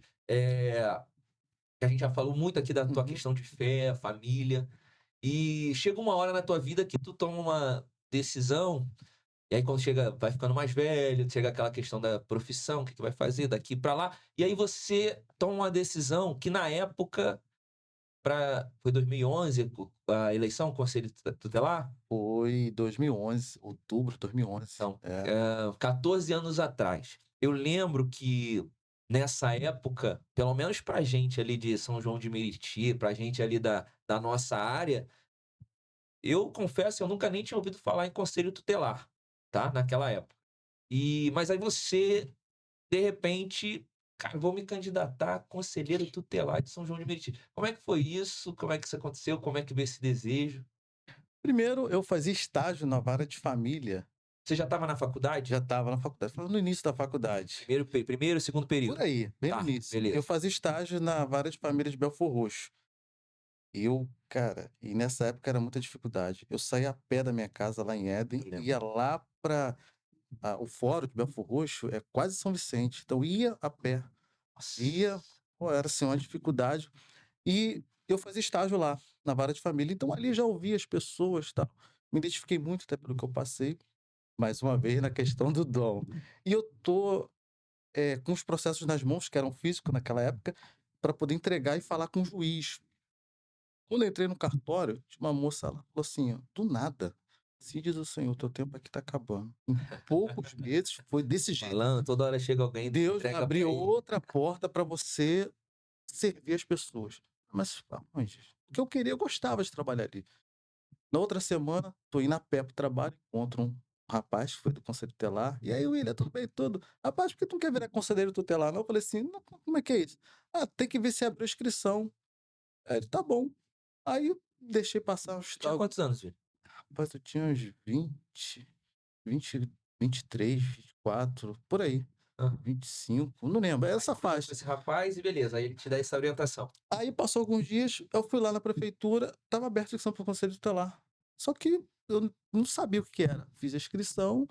Que a gente já falou muito aqui da tua Uhum. questão de fé, família. E chega uma hora na tua vida que tu toma uma decisão, e aí quando chega, vai ficando mais velho, chega aquela questão da profissão, o que que vai fazer daqui pra lá, e aí você toma uma decisão que na época, foi 2011 a eleição, o conselho tutelar? Foi 2011, outubro de 2011. Então, É. 14 anos atrás. Eu lembro que nessa época, pelo menos pra gente ali de São João de Meriti, pra gente ali da nossa área, eu confesso, eu nunca nem tinha ouvido falar em conselho tutelar, tá, naquela época. Mas aí você, de repente, cara, vou me candidatar a conselheiro tutelar de São João de Meriti. Como é que foi isso? Como é que isso aconteceu? Como é que veio esse desejo? Primeiro eu fazia estágio na vara de família, Você já estava na já faculdade? estava na faculdade, estava no início da faculdade. Primeiro, segundo Por período? aí, bem no Tá, início. Eu beleza. fazia estágio na vara de família de Belfor Roxo. Cara, e nessa época era muita dificuldade. Eu saía a pé da minha casa lá em Éden, Eu lembro. ia lá para o fórum de Belfor Roxo, é quase São Vicente, então ia a pé, ia, Nossa. pô, era assim uma dificuldade. E eu fazia estágio lá, na vara de família, então ali já ouvia as pessoas, tal. Me identifiquei muito até pelo que eu passei, mais uma vez na questão do dom. E eu tô, com os processos nas mãos, que eram físicos naquela época, para poder entregar e falar com o juiz. Quando eu entrei no cartório, tinha uma moça lá, falou assim, ó, do nada: "Assim diz o Senhor, teu tempo aqui está acabando." Em poucos meses foi desse jeito. Falando, toda hora chega alguém e Deus vai entrega abrir pra ele. outra porta para você servir as pessoas. Mas aonde? Porque eu queria, eu gostava de trabalhar ali. Na outra semana, tô indo a pé pro trabalho, encontro um rapaz que foi do conselho tutelar. "E aí, William, tudo bem? Tudo. Rapaz, por que tu não quer virar conselheiro tutelar, não?" Eu falei assim: "Não, como é que é isso?" "Ah, tem que ver se abriu inscrição." Aí ele: "Tá bom." Aí eu deixei passar uns Tu tinha tal. quantos anos, filho? Rapaz, eu tinha uns 20, 23, 24, por aí. Aham. 25, não lembro, é Aí essa tu conversou com faixa. esse rapaz e beleza, aí ele te dá essa orientação. Aí passou alguns dias, eu fui lá na prefeitura, estava aberta a inscrição para o conselho tutelar. Só que eu não sabia o que era. Fiz a inscrição,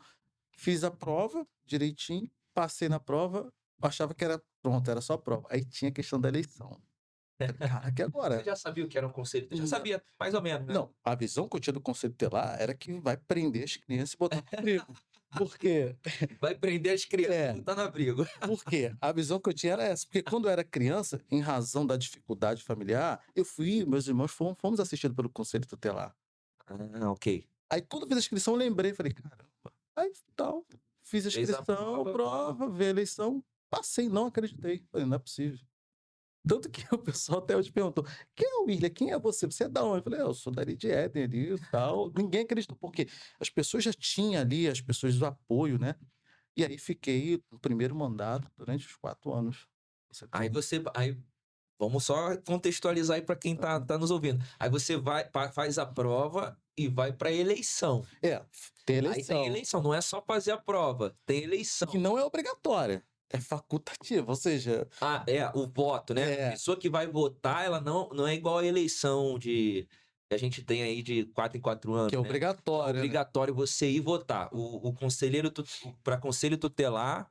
fiz a prova direitinho, passei na prova, achava que era pronto, era só prova. Aí tinha a questão da eleição. Falei: "Caraca, e Você agora?" já sabia o que era um conselho? Tu já Não, sabia mais ou menos, né? não, a visão que eu tinha do conselho tutelar era que vai prender as crianças e botar no abrigo. Por quê? Vai prender as crianças e É, botar no abrigo. por quê? A visão que eu tinha era essa, porque quando eu era criança, em razão da dificuldade familiar, eu fui, meus irmãos fomos assistidos pelo conselho tutelar. Ah, ok. Aí quando eu fiz a inscrição, eu lembrei, falei: "Caramba." Aí tal, fiz a Fez a inscrição, prova. prova, veio a eleição, passei, não acreditei. Falei: "Não é possível." Tanto que o pessoal até hoje perguntou: quem é o William? Quem é você? Você é da onde? Eu falei: eu sou dali de Éden ali e tal. Ninguém acreditou, porque as pessoas já tinham ali, as pessoas do apoio, né? E aí fiquei no primeiro mandato durante os 4 anos. Você Aí tem. você. Aí, vamos só contextualizar aí para quem tá nos ouvindo. Aí você faz a prova e vai para eleição. É, tem Aí tem eleição. eleição, não é só fazer a prova, tem Que eleição. não é obrigatória, é facultativa, ou seja, Ah, é, o voto, né? A é, pessoa que vai votar, ela não é igual a eleição que a gente tem aí de 4 em 4 que anos, é né? É obrigatória, né? obrigatório você ir votar. O conselheiro, para conselho tutelar,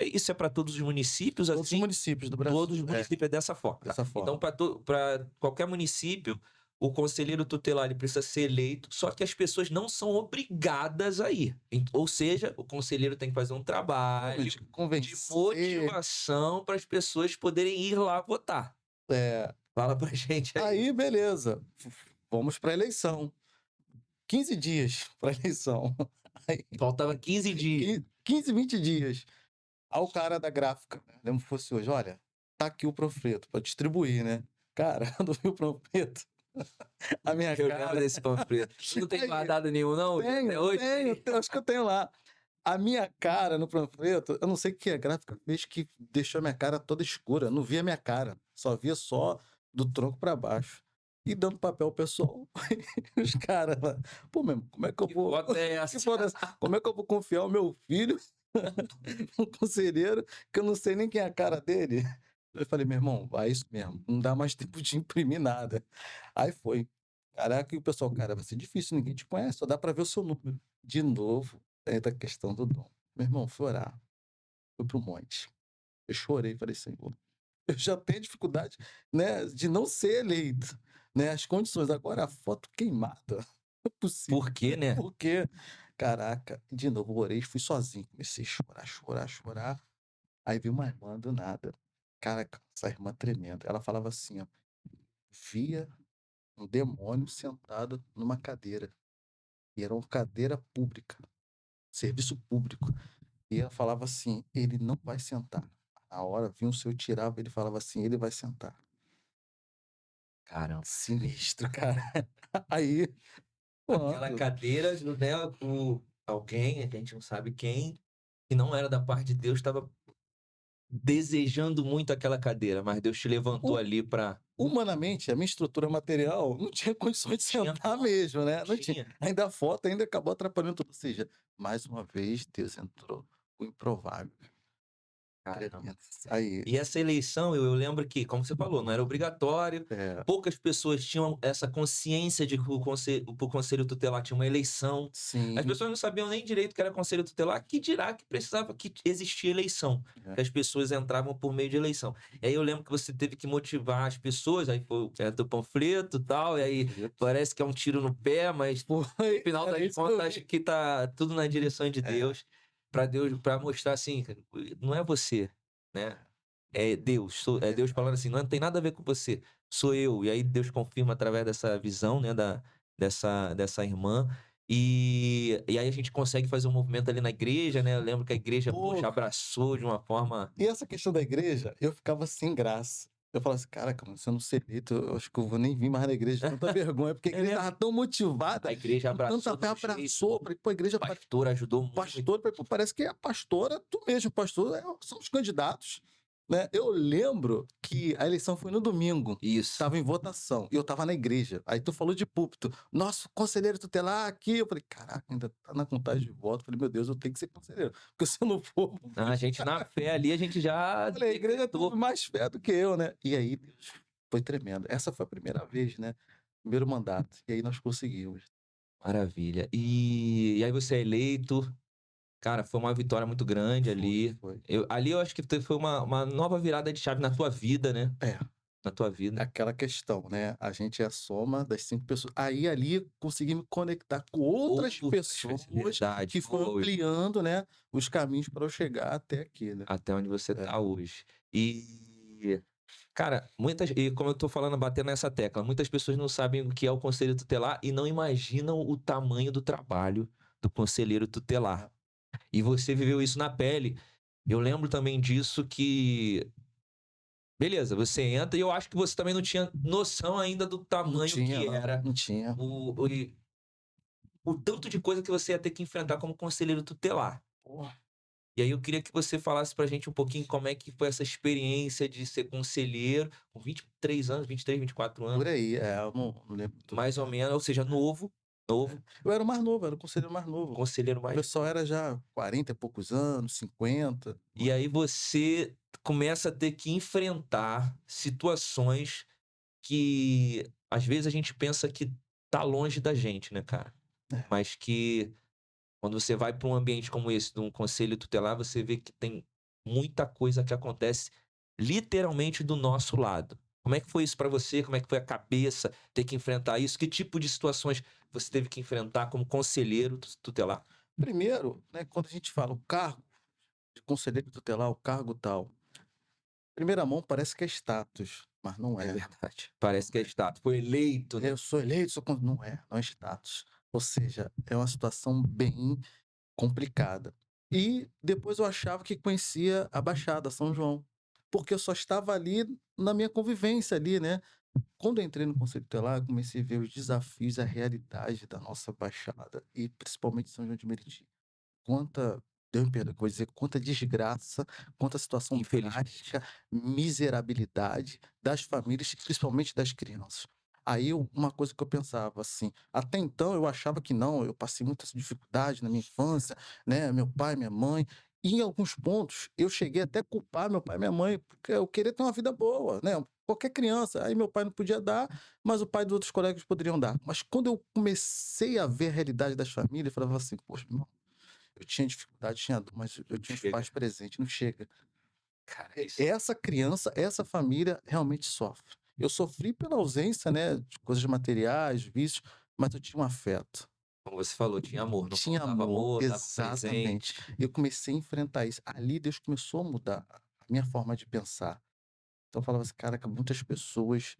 isso é para todos os municípios, Todos os assim, municípios do Brasil, todos os municípios é dessa forma, tá? dessa Então, forma. para qualquer município, o conselheiro tutelar ele precisa ser eleito, só que as pessoas não são obrigadas a ir. Ou seja, o conselheiro tem que fazer um trabalho Realmente, de convencer. motivação para as pessoas poderem ir lá votar. É, Fala pra gente aí. aí, beleza, vamos para a eleição. 15 dias para a eleição. Aí, Faltava 15 dias. 15, 20 dias. Aí o cara da gráfica, né? Lembro que fosse hoje, olha, tá aqui o panfleto para distribuir, né? Cara, quando eu vi o panfleto, a minha Eu lembro cara. desse panfleto. Tu não tem Aí, guardado nenhum, não? Até tenho, hoje? acho que eu tenho lá. A minha cara no panfleto, eu não sei o que a gráfica fez que deixou a minha cara toda escura. Não via minha cara, só via só do tronco para baixo. E dando papel ao pessoal. Os caras lá, pô, mesmo, como é que eu Que vou. foto é Que essa? foda é essa? Como é que eu vou confiar o meu filho um conselheiro que eu não sei nem quem é a cara dele? Eu falei, meu irmão, vai isso mesmo, não dá mais tempo de imprimir nada. Aí foi. Caraca, e o pessoal, cara, vai ser difícil, ninguém te conhece, só dá para ver o seu número. De novo, entra a questão do dom. Meu irmão, fui orar, fui pro monte. Eu chorei, falei, Senhor, eu já tenho dificuldade, né, de não ser eleito, né, as condições. Agora a foto queimada, não é possível. Por quê, né? Porque, caraca, de novo, eu orei, fui sozinho, comecei a chorar, chorar, chorar. Aí vi uma irmã do nada. Caraca, essa irmã tremenda. Ela falava assim, ó, via um demônio sentado numa cadeira. E era uma cadeira pública, serviço público. E ela falava assim, ele não vai sentar. A hora vinha o seu tirava, ele falava assim, ele vai sentar. Caramba. Sinistro, cara. Aí, Aquela pronto. cadeira, né? Alguém, a gente não sabe quem, que não era da parte de Deus, estava desejando muito aquela cadeira, mas Deus te levantou Hu- ali para. Humanamente, a minha estrutura material não tinha condições de Tinha sentar como, mesmo, né? Não tinha. tinha. Ainda a foto ainda acabou atrapalhando tudo. Ou seja, mais uma vez, Deus entrou. O improvável. Caramba. Tremendo. Aí, E essa eleição, eu lembro que, como você falou, não era obrigatório. é, Poucas pessoas tinham essa consciência de que o conselho tutelar tinha uma eleição. As sim, pessoas não sabiam nem direito que era conselho tutelar, que dirá que precisava que existia eleição, é. que as pessoas entravam por meio de eleição. E aí eu lembro que você teve que motivar as pessoas, aí foi do panfleto e tal, e aí parece que é um tiro no pé, mas no Foi, final era das isso que eu contas vi. que tá tudo na direção de É, Deus, para mostrar assim, não é você, né? É Deus, é Deus falando assim, não tem nada a ver com você, sou eu. E aí Deus confirma através dessa visão, né, dessa irmã. E aí a gente consegue fazer um movimento ali na igreja, né? Eu lembro que a igreja, pô, poxa, abraçou de uma forma. e essa questão da igreja, eu ficava sem graça. Eu falava assim, caraca, mano, se eu não ser eleito, eu acho que eu vou nem vir mais na igreja, de tanta vergonha, porque a É igreja mesmo? estava tão motivada, A igreja com tanta abraçou fé, do jeito, abraçou. Falei, pô, a igreja, o pastor ajudou muito. pastor, falei, pô, parece que é a pastora, tu mesmo, pastor, são os candidatos, né? Eu lembro que a eleição foi no domingo, Isso. estava em votação, e eu estava na igreja. Aí tu falou de púlpito, nosso conselheiro tutelar aqui. Eu falei, caraca, ainda tá na contagem de voto. Eu falei, meu Deus, eu tenho que ser conselheiro, porque se eu não for, A gente na fé ali, a gente já olha, a igreja decretou. teve mais fé do que eu, né? E aí, Deus, foi tremendo. Essa foi a primeira vez, né? Primeiro mandato. E aí nós conseguimos. Maravilha. E aí você é eleito. Cara, foi uma vitória muito grande Foi, ali. foi. Ali eu acho que foi uma nova virada de chave na tua vida, né? É, Na tua vida. aquela questão, né? A gente é a soma das 5 pessoas. Aí ali consegui me conectar com outras pessoas Verdade. que foram Foi ampliando, né, os caminhos para eu chegar até aqui, né? até onde você É. tá hoje. E, cara, e como eu tô falando, batendo nessa tecla, muitas pessoas não sabem o que é o conselho tutelar e não imaginam o tamanho do trabalho do conselheiro tutelar. E você viveu isso na pele. Eu lembro também disso que Beleza, você entra e eu acho que você também não tinha noção ainda do Não tamanho tinha, que não, era não tinha. o tanto de coisa que você ia ter que enfrentar como conselheiro tutelar. Pô, E aí eu queria que você falasse pra gente um pouquinho como é que foi essa experiência de ser conselheiro com 23 anos, 23, 24 por anos, aí, eu não lembro muito mais ou bem. menos, ou seja, novo, Eu era o mais novo, era o conselheiro mais novo. conselheiro O mais pessoal era já 40 e poucos anos, 50. e aí você começa a ter que enfrentar situações que às vezes a gente pensa que tá longe da gente, né, cara? É, Mas que quando você vai para um ambiente como esse, de um conselho tutelar, você vê que tem muita coisa que acontece literalmente do nosso lado. Como é que foi isso para você? Como é que foi a cabeça ter que enfrentar isso? Que tipo de situações você teve que enfrentar como conselheiro tutelar? primeiro, né, quando a gente fala o cargo de conselheiro tutelar, o cargo tal, primeira mão parece que é status, mas não É é. verdade. Parece que é status. Foi eleito, né? Eu sou eleito, não é status. Ou seja, é uma situação bem complicada. E depois eu achava que conhecia a Baixada, São João, porque eu só estava ali na minha convivência ali, né. Quando eu entrei no conselho tutelar, eu comecei a ver os desafios, a realidade da nossa Baixada e principalmente São João de Meriti. Quanta Deus me perdoe que eu vou dizer, quanta desgraça, quanta situação Infelizmente. drástica, miserabilidade das famílias, principalmente das crianças. Aí uma coisa que eu pensava assim, até então eu achava que não, eu passei muitas dificuldades na minha infância, né, meu pai, minha mãe, e em alguns pontos eu cheguei até a culpar meu pai e minha mãe, porque eu queria ter uma vida boa, né, qualquer criança, aí meu pai não podia dar, mas o pai dos outros colegas poderiam dar. Mas quando eu comecei a ver a realidade das famílias, eu falava assim: "Poxa, eu tinha dificuldade, tinha dor, mas eu tinha os Chega. pais presentes, não chega. Cara, isso. Essa criança, essa família realmente sofre. Eu sofri pela ausência, né, de coisas materiais, vícios, mas eu tinha um afeto. Como você falou, tinha amor. Não Tinha faltava amor, amor, tava exatamente. presente. Eu comecei a enfrentar isso. Ali Deus começou a mudar a minha forma de pensar. Então eu falava assim: "Caraca, muitas pessoas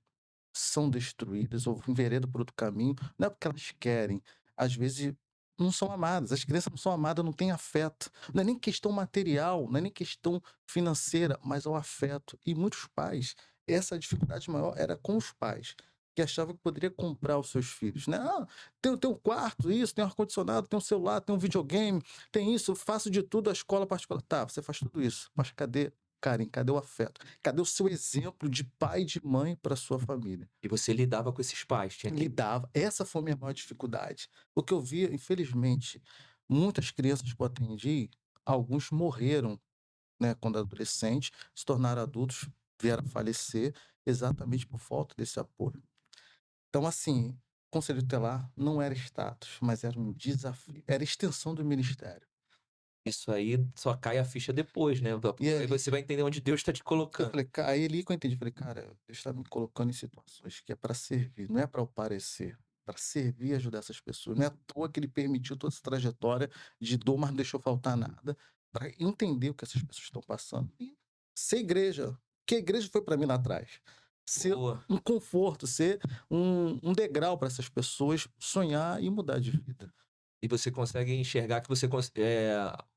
são destruídas ou enveredam por outro caminho, não é porque elas querem, às vezes não são amadas, as crianças não são amadas, não têm afeto, não é nem questão material, não é nem questão financeira, mas é o afeto. E muitos pais, essa dificuldade maior era com os pais, que achavam que poderia comprar os seus filhos, né? Ah, tem um quarto, isso, tem um ar-condicionado, tem um celular, tem um videogame, tem isso, eu faço de tudo, a escola particular. Tá, você faz tudo isso, mas cadê o carinho, cadê o afeto? Cadê o seu exemplo de pai e de mãe para sua família? E você lidava com esses pais, tinha que Lidava. Essa foi a minha maior dificuldade. O que eu via, infelizmente, muitas crianças que eu atendi, alguns morreram, né, quando adolescentes, se tornaram adultos, vieram a falecer exatamente por falta desse apoio. Então, assim, conselho tutelar não era status, mas era um desafio, era extensão do ministério. isso aí só cai a ficha depois, né? E Aí ali você vai entender onde Deus está te eu colocando. falei, aí ali que eu entendi, falei, cara, Deus está me colocando em situações que é para servir, não é para eu parecer, para servir e ajudar essas pessoas. Não é à toa que ele permitiu toda essa trajetória de dor, mas não deixou faltar nada, para entender o que essas pessoas estão passando e ser igreja, que a igreja foi para mim lá atrás. Ser Boa. um conforto, ser um degrau para essas pessoas sonhar e mudar de vida. E você consegue enxergar que você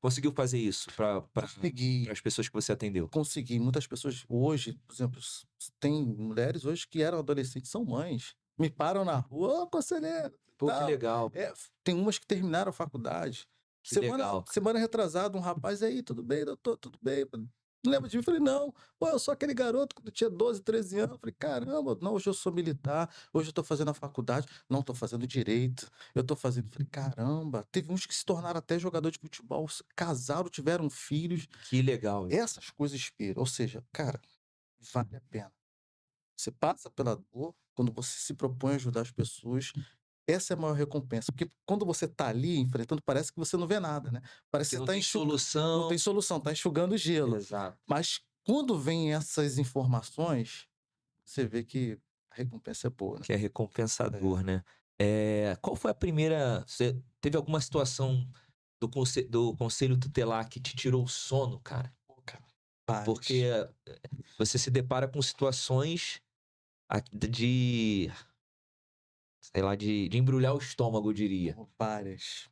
conseguiu fazer isso para Consegui. as pessoas que você atendeu. Consegui. Muitas pessoas hoje, por exemplo, tem mulheres hoje que eram adolescentes, são mães. Me param na rua: "Ô, conselheiro, Pô, que tal". legal, Tem umas que terminaram a faculdade. que legal, cara. Semana retrasada, um rapaz: "E aí, tudo bem, doutor? Tudo bem? Não lembra de mim?" Eu falei: "Não. Pô, eu sou aquele garoto quando eu tinha 12, 13 anos". Eu falei: "Caramba, não, hoje eu sou militar, hoje eu tô fazendo a faculdade". "Não, tô fazendo direito, eu tô fazendo". Eu falei: "Caramba". Teve uns que se tornaram até jogador de futebol, casaram, tiveram filhos. Que legal isso. Essas coisas inspiram, ou seja, cara, vale a pena. Você passa pela dor, quando você se propõe a ajudar as pessoas, essa é a maior recompensa, porque quando você tá ali enfrentando, parece que você não vê nada, né, parece que Que você não tá tem não tem solução. solução, tá enxugando gelo. Exato. Mas quando vem essas informações, você vê que a recompensa é boa, né. Que é É, recompensador, né. Qual foi a primeira você teve alguma situação do conselho tutelar que te tirou o sono, cara? pô, cara, várias, Porque você se depara com situações de, sei lá, de embrulhar o estômago, eu diria. pô, várias.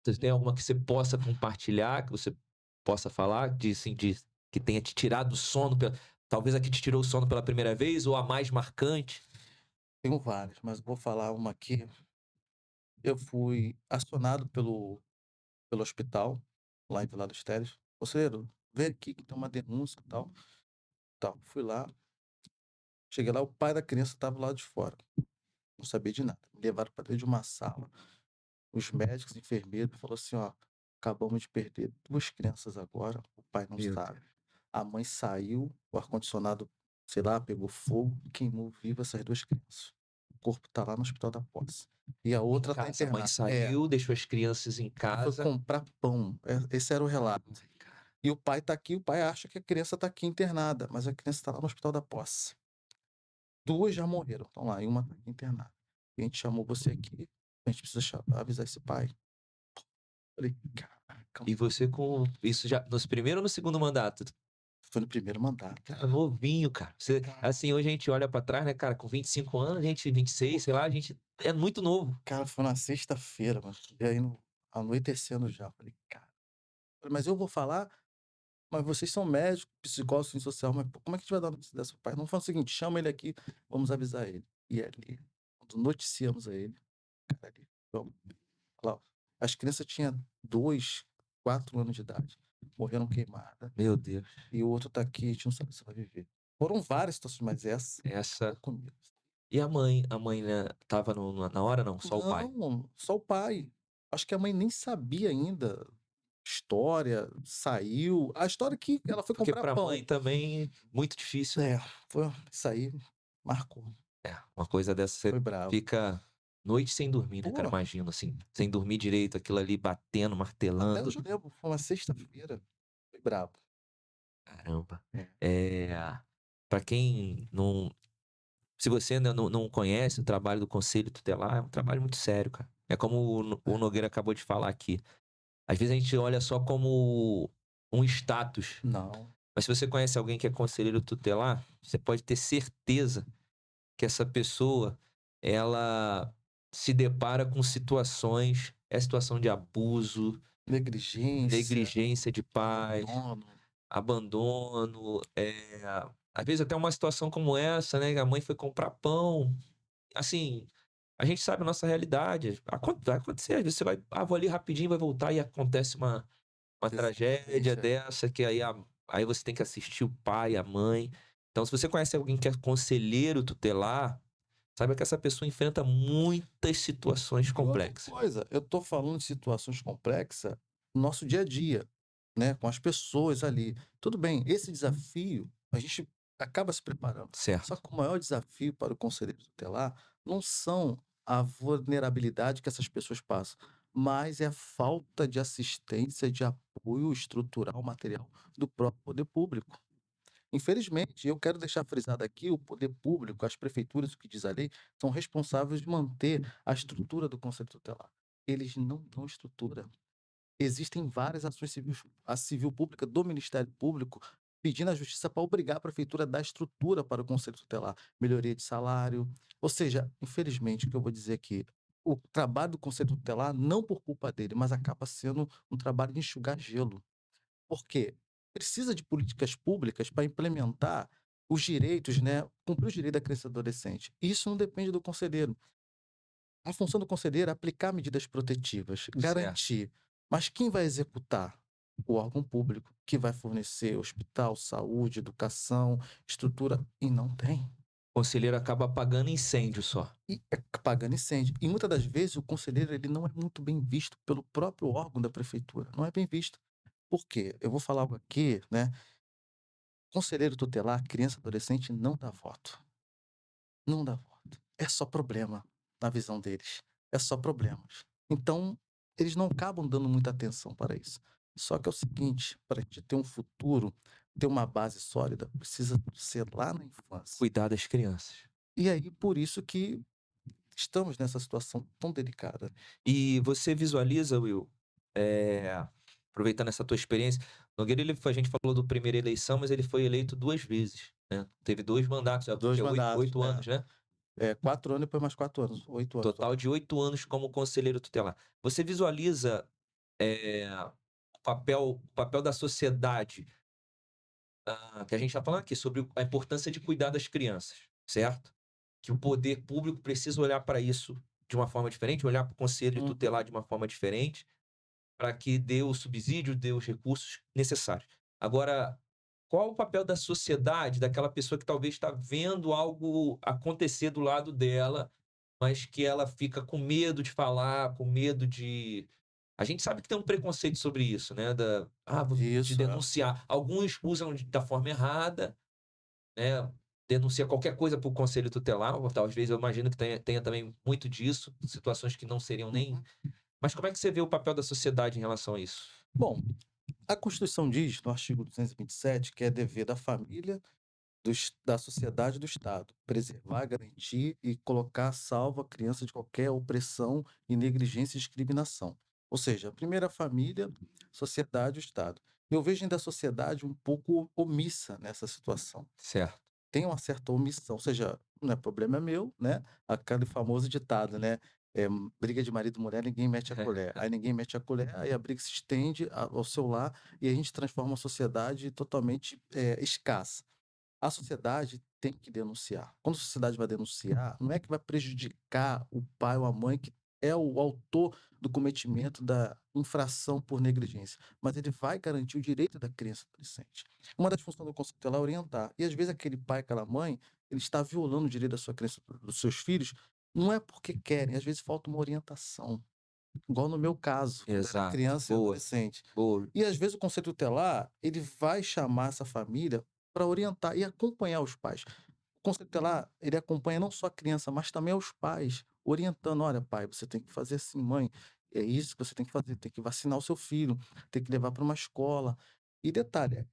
Você tem alguma que você possa compartilhar, que você possa falar, de assim, de que tenha te tirado o sono, Talvez a que te tirou o sono pela primeira vez ou a mais marcante? Tenho várias, mas vou falar uma aqui. Eu fui acionado pelo hospital, lá em Vila dos Teles. "Conselheiro, vem aqui que tem uma denúncia e tal". Tal. Fui lá, cheguei lá, o pai da criança estava lá de fora. Não sabia de nada. Me levaram para dentro de uma sala. Os médicos, enfermeiros, falou assim: ó, acabamos de perder 2 crianças agora, o pai não Meu sabe. Deus. A mãe saiu, o ar-condicionado, sei lá, pegou fogo, queimou viva essas 2 crianças. O corpo tá lá no Hospital da Posse. E a Em outra tá casa, a mãe internada. É, saiu, deixou as crianças em foi casa. comprar pão. Esse era o relato. Ai, cara. E o pai tá aqui, o pai acha que a criança tá aqui internada, mas a criança tá lá no Hospital da Posse. 2 já morreram, estão lá, e uma tá aqui internada. E a gente chamou você aqui, a gente precisa avisar esse pai. Falei: "Caraca, E você com isso já nos primeiro ou no segundo mandato? foi no primeiro mandato". Cara, novinho, cara. Você, Cara, assim, hoje a gente olha pra trás, né, cara, com 25 anos, a gente 26, sei lá, a gente é muito novo. cara, foi na sexta-feira, mano, e aí no anoitecendo já, falei: "Cara", falei: "Mas eu vou falar, mas vocês são médicos, psicólogos, ciência social, mas pô, como é que a gente vai dar notícia dessa pai?". Não, faz o seguinte: "Chama ele aqui, vamos avisar ele". E ali, quando noticiamos a ele, cara, ali, vamos lá, ó, as crianças tinham 2, 4 anos de idade, morreram queimada. Meu Deus, E o outro tá aqui, a gente não sabe se vai viver. Foram várias situações, mas essa essa ficou comigo. e a mãe, né, estava no na hora não, só o pai? Não, só o pai. Acho que a mãe nem sabia ainda história, saiu. A história que ela foi Porque comprar pra mãe pão. também muito difícil, né. É, foi isso aí marcou. É, uma coisa dessa você Foi bravo. fica noite sem dormir, né, cara, Pô, imagino, assim, sem dormir direito, aquilo ali batendo, até martelando. hoje eu lembro, foi uma sexta-feira. Foi brabo. Caramba. É. Eh, pra quem não se você ainda não conhece o trabalho do conselho tutelar, é um trabalho muito sério, cara. É como o É. Nogueira acabou de falar aqui. Às vezes a gente olha só como um status, Não, mas se você conhece alguém que é conselheiro tutelar, você pode ter certeza que essa pessoa, ela se depara com situações, é situação de abuso, negligência, negligência de pais, abandono. abandono, às vezes até uma situação como essa, né, a mãe foi comprar pão, assim, a gente sabe a nossa realidade, vai acontecer, às vezes você vai: "Ah, vou ali rapidinho, vai voltar", e acontece uma tragédia Exatamente, é. dessa que aí você tem que assistir o pai, a mãe. Então se você conhece alguém que é conselheiro tutelar, saiba que essa pessoa enfrenta muitas situações E outra complexas. coisa, eu tô falando de situações complexas no nosso dia a dia, né, com as pessoas ali. Tudo bem, esse desafio a gente acaba se preparando. Só Certo. que o maior desafio para o conselheiro tutelar não são a vulnerabilidade que essas pessoas passam, mas é a falta de assistência, de apoio estrutural, material do próprio poder público. Infelizmente, eu quero deixar frisado aqui, o poder público, as prefeituras, o que diz a lei, são responsáveis de manter a estrutura do conselho tutelar. Eles não dão estrutura. Existem várias ações civis, a civil pública do Ministério Público pedindo à justiça para obrigar a prefeitura a dar estrutura para o conselho tutelar, melhoria de salário. Ou seja, infelizmente, o que eu vou dizer aqui, o trabalho do conselho tutelar, não por culpa dele, mas acaba sendo um trabalho de enxugar gelo. Por quê? Precisa de políticas públicas para implementar os direitos, né, cumprir os direitos da criança e do adolescente. Isso não depende do conselheiro. A função do conselheiro é aplicar medidas protetivas, Certo. garantir. Mas quem vai executar? O órgão público, que vai fornecer hospital, saúde, educação, estrutura, e não tem. O conselheiro acaba apagando incêndio só. E pagando incêndio. E muitas das vezes o conselheiro ele não é muito bem visto pelo próprio órgão da prefeitura. Não é bem visto. Por quê? Eu vou falar algo aqui, né? Conselheiro tutelar, criança e adolescente não dá voto. Não dá voto. É só problema na visão deles. É só problemas. Então, eles não acabam dando muita atenção para isso. Só que é o seguinte, para a gente ter um futuro, ter uma base sólida, precisa ser lá na infância. Cuidar das crianças. E aí, por isso que estamos nessa situação tão delicada. E você visualiza, Will, aproveitando essa tua experiência, Nogueira, a gente falou do primeira eleição, mas ele foi eleito 2 vezes, né. Teve 2 mandatos, Dois que é mandatos, 8 anos, né. 4 anos e depois mais 4 anos, 8 anos. Total de 8 anos como conselheiro tutelar. Você visualiza, o papel da sociedade que a gente está falando aqui, sobre a importância de cuidar das crianças, certo? Que o poder público precisa olhar para isso de uma forma diferente, olhar para o conselho Uhum. tutelar de uma forma diferente, para que dê o subsídio, dê os recursos necessários. Agora, qual o papel da sociedade, daquela pessoa que talvez está vendo algo acontecer do lado dela, mas que ela fica com medo de falar, com medo de. A gente sabe que tem um preconceito sobre isso, né? De Isso, é. denunciar. Alguns usam da forma errada, né? Denuncia qualquer coisa para o conselho tutelar. Talvez eu imagino que tenha também muito disso, situações que não seriam nem. Uhum. Mas como é que você vê o papel da sociedade em relação a isso? Bom, a Constituição diz, no artigo 227, que é dever da família, da sociedade e do Estado preservar, garantir e colocar a salvo a criança de qualquer opressão e negligência e discriminação. Ou seja, primeiro a família, sociedade e o Estado. Eu vejo ainda a sociedade um pouco omissa nessa situação. Certo. Tem uma certa omissão, ou seja, não é problema meu, né? Aquele famoso ditado, né? Briga de marido e mulher, ninguém mete a colher. Aí ninguém mete a colher, aí a briga se estende ao seu lar e a gente transforma uma sociedade totalmente escassa. A sociedade tem que denunciar. Quando a sociedade vai denunciar, não é que vai prejudicar o pai ou a mãe que é o autor do cometimento da infração por negligência, mas ele vai garantir o direito da criança e do adolescente. Uma das funções do conselho tutelar é orientar. E às vezes aquele pai, aquela mãe, ele está violando o direito da sua criança, dos seus filhos, não é porque querem, às vezes falta uma orientação. Igual no meu caso, quando eu era Exato. criança e Boa, adolescente. boa. E às vezes o conselho tutelar, ele vai chamar essa família para orientar e acompanhar os pais. O conselho tutelar, ele acompanha não só a criança, mas também os pais, orientando: "Olha, pai, você tem que fazer assim, mãe, é isso que você tem que fazer, tem que vacinar o seu filho, tem que levar para uma escola". E detalhe,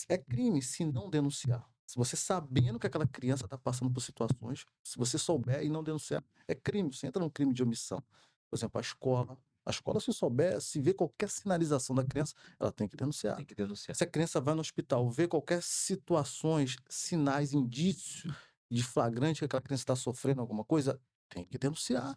é crime se não denunciar. Se você sabendo que aquela criança está passando por situações, se você souber e não denunciar, é crime, você entra num crime de omissão. Por exemplo, a escola, se souber, se vê qualquer sinalização da criança, ela tem que denunciar. Tem que denunciar. Se a criança vai no hospital, vê qualquer situações, sinais, indício de flagrante que aquela criança está sofrendo alguma coisa, tem que denunciar.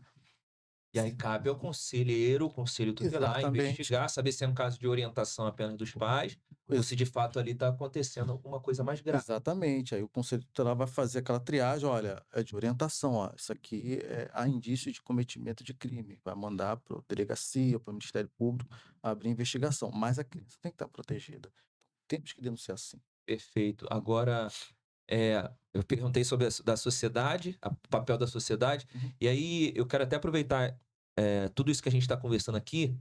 E aí cabe ao conselheiro, o conselho tutelar, Exatamente. investigar, saber se é um caso de orientação apenas dos pais ou Ex se de fato ali está acontecendo alguma coisa mais grave. exatamente. Aí o conselho tutelar vai fazer aquela triagem: "Olha, é de orientação, ó, isso aqui há indício de cometimento de crime", vai mandar para a delegacia, para o Ministério Público abrir investigação, mas a criança tem que estar protegida. Temos que denunciar sim. Perfeito. Agora, eu perguntei sobre da sociedade, o papel da sociedade, Uhum. e aí eu quero até aproveitar, tudo isso que a gente está conversando aqui,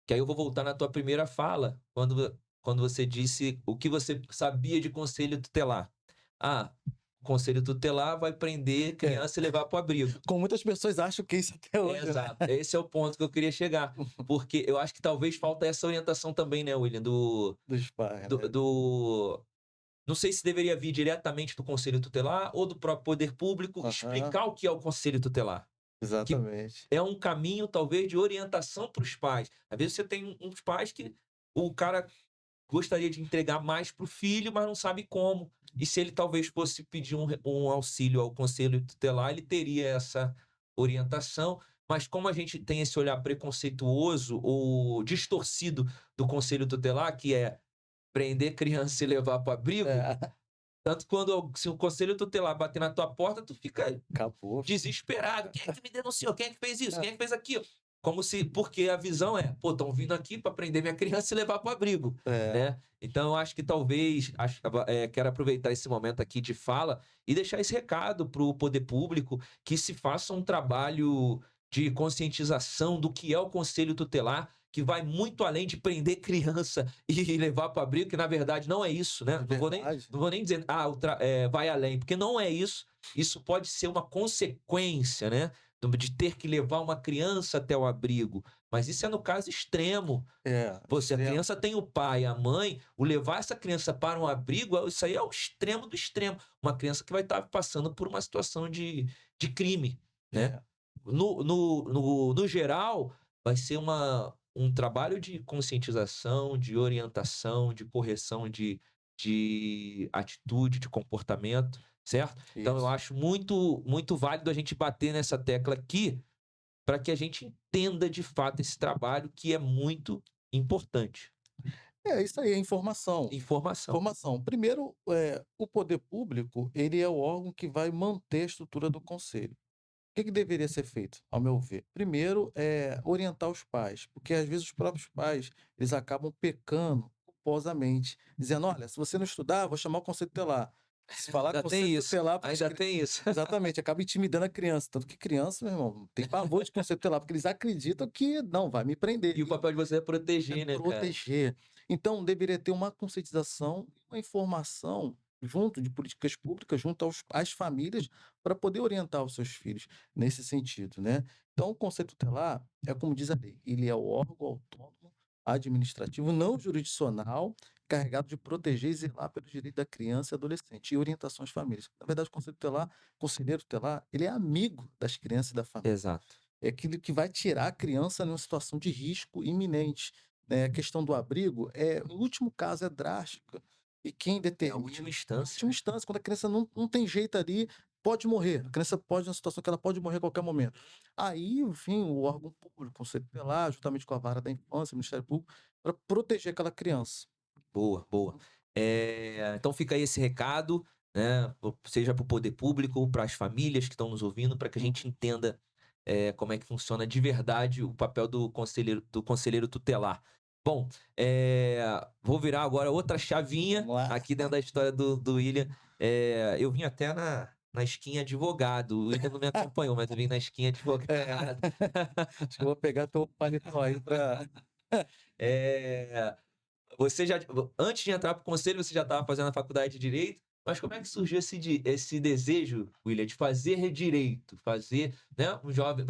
que aí eu vou voltar na tua primeira fala, quando você disse o que você sabia de conselho tutelar. Ah, o conselho tutelar vai prender É, criança e levar para o abrigo. como muitas pessoas acham que é isso até hoje, né. Exato, esse é o ponto que eu queria chegar, porque eu acho que talvez falta essa orientação também, né, William, Dos pais, do né. do não sei se deveria vir diretamente do conselho tutelar ou do próprio poder público Aham, explicar o que é o conselho tutelar, que exatamente. é um caminho talvez de orientação para os pais. Às vezes você tem uns pais que o cara gostaria de entregar mais para o filho, mas não sabe como. E se ele talvez fosse pedir um auxílio ao conselho tutelar, ele teria essa orientação. Mas como a gente tem esse olhar preconceituoso ou distorcido do conselho tutelar, que é prender criança e levar para o abrigo, É, tanto quando se o conselho tutelar bater na tua porta, tu fica acabou, filho. desesperado. Quem é que me denunciou? Quem é que fez isso? Quem é que fez aquilo? Como se, porque a visão é, pô, estão vindo aqui para prender minha criança e levar para o abrigo, É, né? Então, eu acho que talvez, quero aproveitar esse momento aqui de fala e deixar esse recado para o poder público, que se faça um trabalho de conscientização do que é o conselho tutelar, que vai muito além de prender criança e levar para o abrigo, que na verdade não é isso, né? é Não vou nem, verdade. não vou nem dizer, vai além, porque não é isso. Isso pode ser uma consequência, né? De ter que levar uma criança até o abrigo. Mas isso é no caso extremo. É, Pô, se a extremo. criança tem o pai e a mãe, o levar essa criança para um abrigo, isso aí é o extremo do extremo. Uma criança que vai estar passando por uma situação de crime, né? É, No geral, vai ser um trabalho de conscientização, de orientação, de correção de atitude, de comportamento, certo? Então eu isso. acho muito, muito válido a gente bater nessa tecla aqui para que a gente entenda de fato esse trabalho que é muito importante. É isso aí, é informação. Informação. Informação. Primeiro, o poder público, ele é o órgão que vai manter a estrutura do conselho. O que que deveria ser feito, ao meu ver? Primeiro, orientar os pais, porque às vezes os próprios pais, eles acabam pecando culposamente, dizendo: "Olha, se você não estudar, vou chamar o conselho tutelar". Se falar Ainda tem conselho isso. tutelar para as Ainda tem isso. exatamente, acaba intimidando a criança, tanto que criança, meu irmão, tem pavor de conselho tutelar, porque eles acreditam que: "Não, vai me prender". E o papel de você é É proteger, né, cara? proteger. Então deveria ter uma conscientização e uma informação junto de políticas públicas, junto às famílias, para poder orientar os seus filhos nesse sentido, né. Então o conselho tutelar é como diz a lei, ele é o órgão autônomo administrativo não jurisdicional, carregado de proteger e zelar pelos direitos da criança e adolescente e orientação às famílias. Na verdade o conselheiro tutelar, ele é amigo das crianças e da família. Exato. É aquilo que vai tirar a criança numa situação de risco iminente, né. A questão do abrigo no último caso, é drástica, e quem É a última determina em instância, última né? instância, quando a criança não tem jeito ali, pode morrer, a criança pode numa situação que ela pode morrer a qualquer momento. Aí, enfim, o órgão público, o conselho tutelar, juntamente com a vara da infância, o Ministério Público, para proteger aquela criança. Boa, boa. Então fica aí esse recado, né, seja para o poder público, para as famílias que estão nos ouvindo, para que a gente entenda, como é que funciona de verdade o papel do conselheiro tutelar. Bom, vou virar agora outra chavinha Vamos lá. aqui dentro da história do William. Eu vim até na skin advogado, o William não me acompanhou, mas eu vim na skin É, advogado. acho que eu vou pegar teu paletó aí para Eh Você já antes de entrar para o conselho, você já estava fazendo a faculdade de direito, mas como é que surgiu esse desejo, William, de fazer direito? Fazer, né, um jovem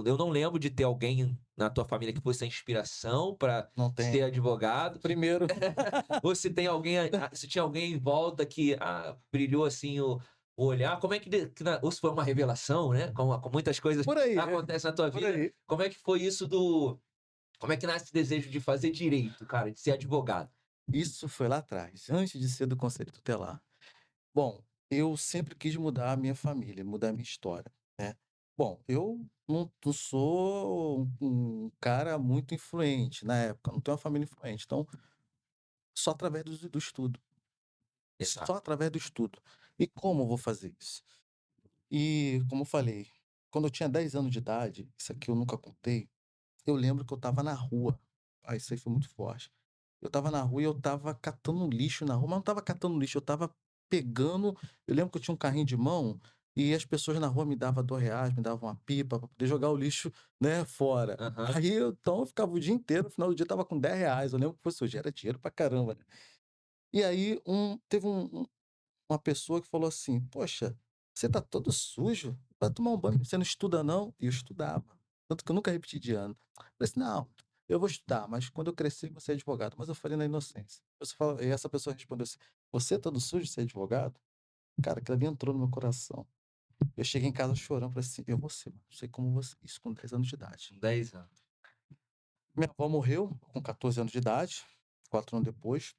eu não lembro de ter alguém na tua família que fosse a inspiração para não tem. ser advogado. Primeiro Ou se tem alguém se tinha alguém em volta que, brilhou assim o olhar, como é ou se foi uma revelação, né, como muitas coisas por aí, acontecem na tua por vida, aí. como é que foi isso como é que nasce esse desejo de fazer direito, cara, de ser advogado? Isso foi lá atrás, antes de ser do conselho tutelar. Bom, eu sempre quis mudar a minha família, mudar a minha história, né. Bom, eu não sou um cara muito influente na época, não tenho uma família influente, então só através do estudo, só Exato. através do estudo. E como eu vou fazer isso? E, como eu falei, quando eu tinha 10 anos de idade, isso aqui eu nunca contei, eu lembro que eu estava na rua, isso aí foi muito forte. Eu estava na rua e eu estava catando lixo na rua, mas não estava catando lixo, eu estava pegando. Eu lembro que eu tinha um carrinho de mão e as pessoas na rua me davam R$ 2, me davam uma pipa para poder jogar o lixo, né, fora. Aham. Aí eu ficava o dia inteiro, no final do dia eu estava com R$ 10, eu lembro que fosse hoje, era dinheiro pra caramba, né. E aí teve uma pessoa que falou assim: "Poxa, você tá todo sujo, vai tomar um banho, você não estuda não?" E eu estudava, tanto que eu nunca repeti de ano. Falei assim: "Não, eu vou estudar, mas quando eu crescer eu vou ser advogado", mas eu falei na inocência. E essa pessoa respondeu assim: "Você é todo sujo de ser advogado?" Cara, aquilo ali entrou no meu coração. Eu cheguei em casa chorando, falei assim: "Eu vou ser, mano, não sei como você isso com 10 anos de idade". Com 10 anos. Minha avó morreu com 14 anos de idade, 4 anos depois.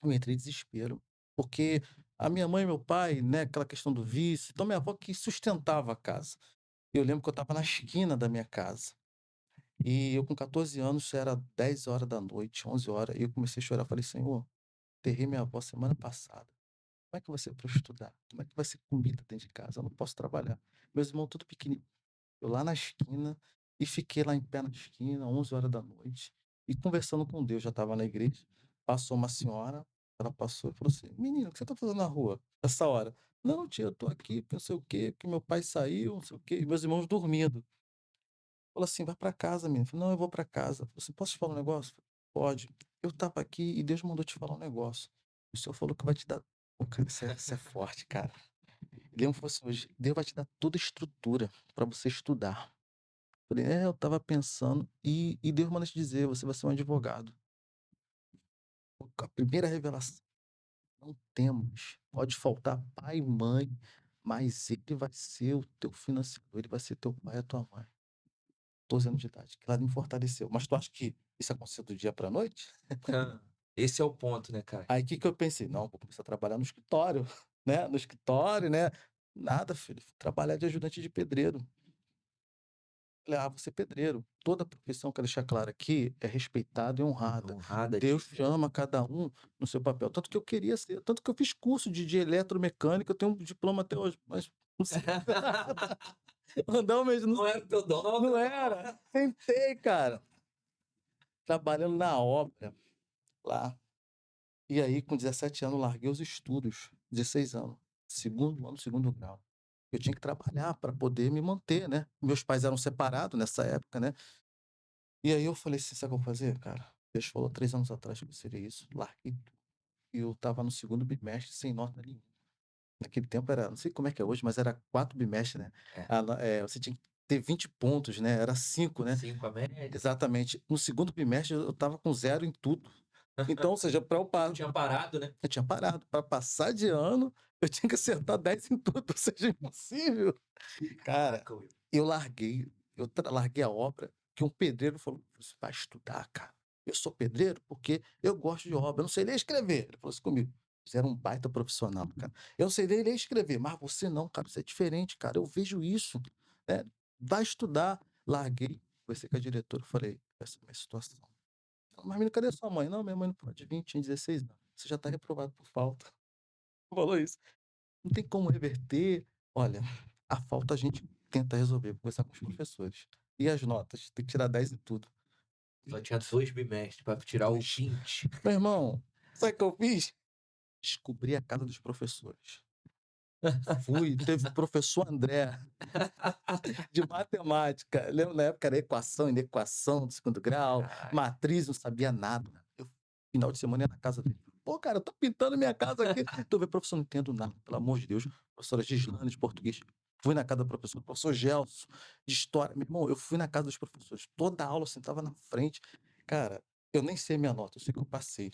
Eu entrei em desespero, porque a minha mãe e meu pai, né, aquela questão do vício, então minha avó que sustentava a casa. Eu lembro que eu estava na esquina da minha casa, e eu com 14 anos, era 10 horas da noite, 11 horas, e eu comecei a chorar, falei: "Senhor, enterrei minha avó semana passada, como é que vai ser para eu estudar? Como é que vai ser comida dentro de casa? Eu não posso trabalhar". Meus irmãos tudo pequenininho, eu lá na esquina, e fiquei lá em pé na esquina, 11 horas da noite e conversando com Deus, já estava na igreja, passou uma senhora, ela passou e falou assim: "Menino, o que você está fazendo na rua, essa hora?". "Não, tia, eu tô aqui porque não sei o quê, porque meu pai saiu, não sei o quê", e meus irmãos dormindo. Falou assim: "Vai para casa, menino". Falei: "Não, eu vou para casa". Falou assim: "Posso te falar um negócio?". "Pode". "Eu estava aqui e Deus mandou te falar um negócio. O senhor falou que vai te dar". Pô, cara, isso é forte, cara. Lembro que fosse hoje: "Deus vai te dar toda a estrutura para você estudar". Falei: "É, eu estava pensando", e Deus manda te dizer: "Você vai ser um advogado". A primeira revelação: não temas, pode faltar pai e mãe, mas ele vai ser o teu financiador, ele vai ser teu pai e a tua mãe. 14 anos de idade, que lá me fortaleceu. Mas tu acha que isso aconteceu do dia pra noite? Hã. Esse é o ponto, né, cara? Aí que eu pensei: "Não, vou começar a trabalhar no escritório", né, no escritório, né. Nada filho, fui trabalhar de ajudante de pedreiro. Falei: "Ah, vou ser pedreiro". Toda profissão, quero deixar claro aqui, é respeitada e honrada. Honrada, Deus chama cada um no seu papel. Tanto que eu queria ser, tanto que eu fiz curso de eletromecânica, eu tenho um diploma até hoje, mas não sei andar mesmo, Não era o teu dom, não era. Tentei, cara. Trabalhando na obra lá. E aí, com 17 anos, larguei os estudos, 16 anos, segundo ano, segundo grau. Eu tinha que trabalhar para poder me manter, né? Meus pais eram separados nessa época, né? E aí eu falei assim: sabe o que eu vou fazer, cara? Deus falou 3 anos atrás que seria isso. Larguei tudo. E eu estava no segundo bimestre sem nota nenhuma. Naquele tempo era, não sei como é que é hoje, mas era 4 bimestres, né? É. Você tinha que ter 20 pontos, né? Era 5, né? 5 a média. Exatamente. No segundo bimestre eu estava com zero em tudo. Então, ou seja, para eu Tu tinha parado, né? eu tinha parado. Para passar de ano, eu tinha que acertar 10 em tudo, ou seja, impossível. Cara, Caraca, Will. eu larguei, larguei a obra, que um pedreiro falou: "Você vai estudar, cara. Eu sou pedreiro porque eu gosto de obra, eu não sei ler e escrever". Ele falou assim comigo. Você era um baita profissional, cara. Eu não sei ler e escrever, mas você não, cara, você é diferente, cara. Eu vejo isso, né? Vai estudar. Larguei, conversei com a diretora, falei: "Essa é a minha situação". Ela: "Mas menino, cadê sua mãe?". "Não, minha mãe não pode vir, tinha 16 anos. Você já está reprovado por falta". Falou isso. Não tem como reverter. Olha, a falta a gente tenta resolver, conversar com os professores. E as notas? Tem que tirar 10 em tudo. Só tinha 2 bimestres pra tirar o 2. 20. Meu irmão, sabe o que eu fiz? Descobri a casa dos professores. Teve o professor André, de matemática. Lembro na época era equação, inequação do segundo grau, Caraca. matriz, não sabia nada. Eu, final de semana, ia na casa dele. Pô, cara, eu tô pintando minha casa aqui. Tu vê, professor, não entendo nada, pelo amor de Deus. Professora Gislane, de português. Fui na casa do professor. Professor Gelson, de história. Meu irmão, eu fui na casa dos professores. Toda aula eu sentava na frente. Cara, eu nem sei minha nota, eu sei que eu passei.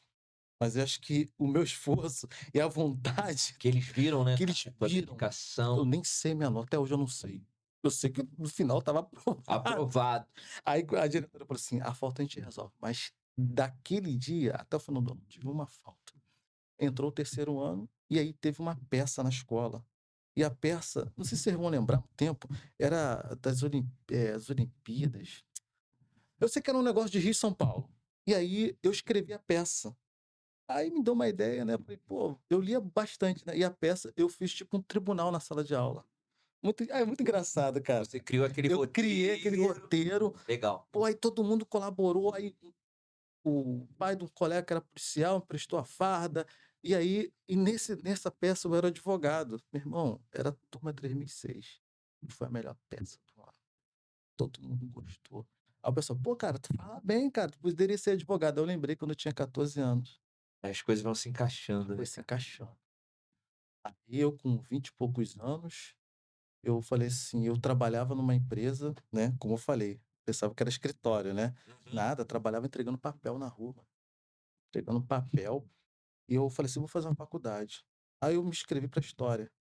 Mas eu acho que o meu esforço e a vontade Que eles viram, né, que eles cara, tua viram, eu dedicação. nem sei minha nota, até hoje eu não sei. Eu sei que no final estava aprovado. Aprovado. Aí a diretora falou assim: "A falta a gente resolve". Mas daquele dia até o final do ano, tive uma falta. Entrou o terceiro ano, e aí teve uma peça na escola. E a peça, não sei se vocês vão lembrar, um tempo, era as Olimpíadas. Eu sei que era um negócio de Rio e São Paulo. E aí eu escrevi a peça. Aí me deu uma ideia, né, falei: "Pô", eu lia bastante, né, e a peça eu fiz tipo um tribunal na sala de aula. É muito engraçado, cara. Você criou aquele Eu criei aquele roteiro. roteiro, Legal. pô, aí todo mundo colaborou, aí o pai de um colega que era policial me prestou a farda, e aí nessa peça eu era advogado. Meu irmão, era a turma 3006, e foi a melhor peça do ano. Todo mundo gostou. Aí o pessoal: "Pô, cara, tu fala bem, cara, tu poderia ser advogado". Eu lembrei quando eu tinha 14 anos, As coisas vão se encaixando, foi né, se cara? encaixando. Aí eu com 20 e poucos anos, eu falei assim, eu trabalhava numa empresa, né, como eu falei, pensava que era escritório, né, Uhum. nada, trabalhava entregando papel na rua, entregando papel, e eu falei assim: "Vou fazer uma faculdade". Aí eu me inscrevi para história.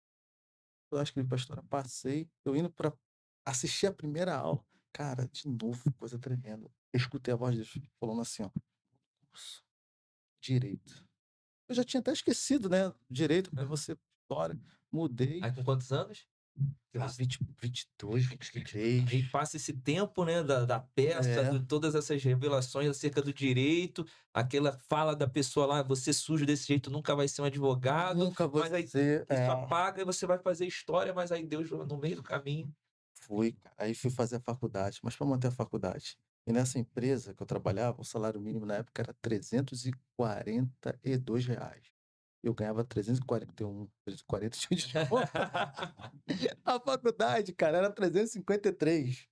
Eu inscrevi para história, passei, eu indo para assistir a primeira aula, cara, de novo, coisa tremenda. Eu escutei a voz de Deus falando assim, ó: "Curso, direito". Eu já tinha até esquecido, né, direito, para Aham. você história, mudei. Aí com quantos anos? Que Ah, você 20, 22, aí 23. passa esse tempo, né, da peça, É, de todas essas revelações acerca do direito, aquela fala da pessoa lá: "Você sujo desse jeito nunca vai ser um advogado", nunca mas aí você isso apaga e você vai fazer história, mas aí Deus no meio do caminho. fui, cara, aí fui fazer a faculdade, mas para manter a faculdade. E nessa empresa que eu trabalhava, o salário mínimo na época era R$ 342. Eu ganhava 341, 340 tinha de desconto. A faculdade, cara, era 353.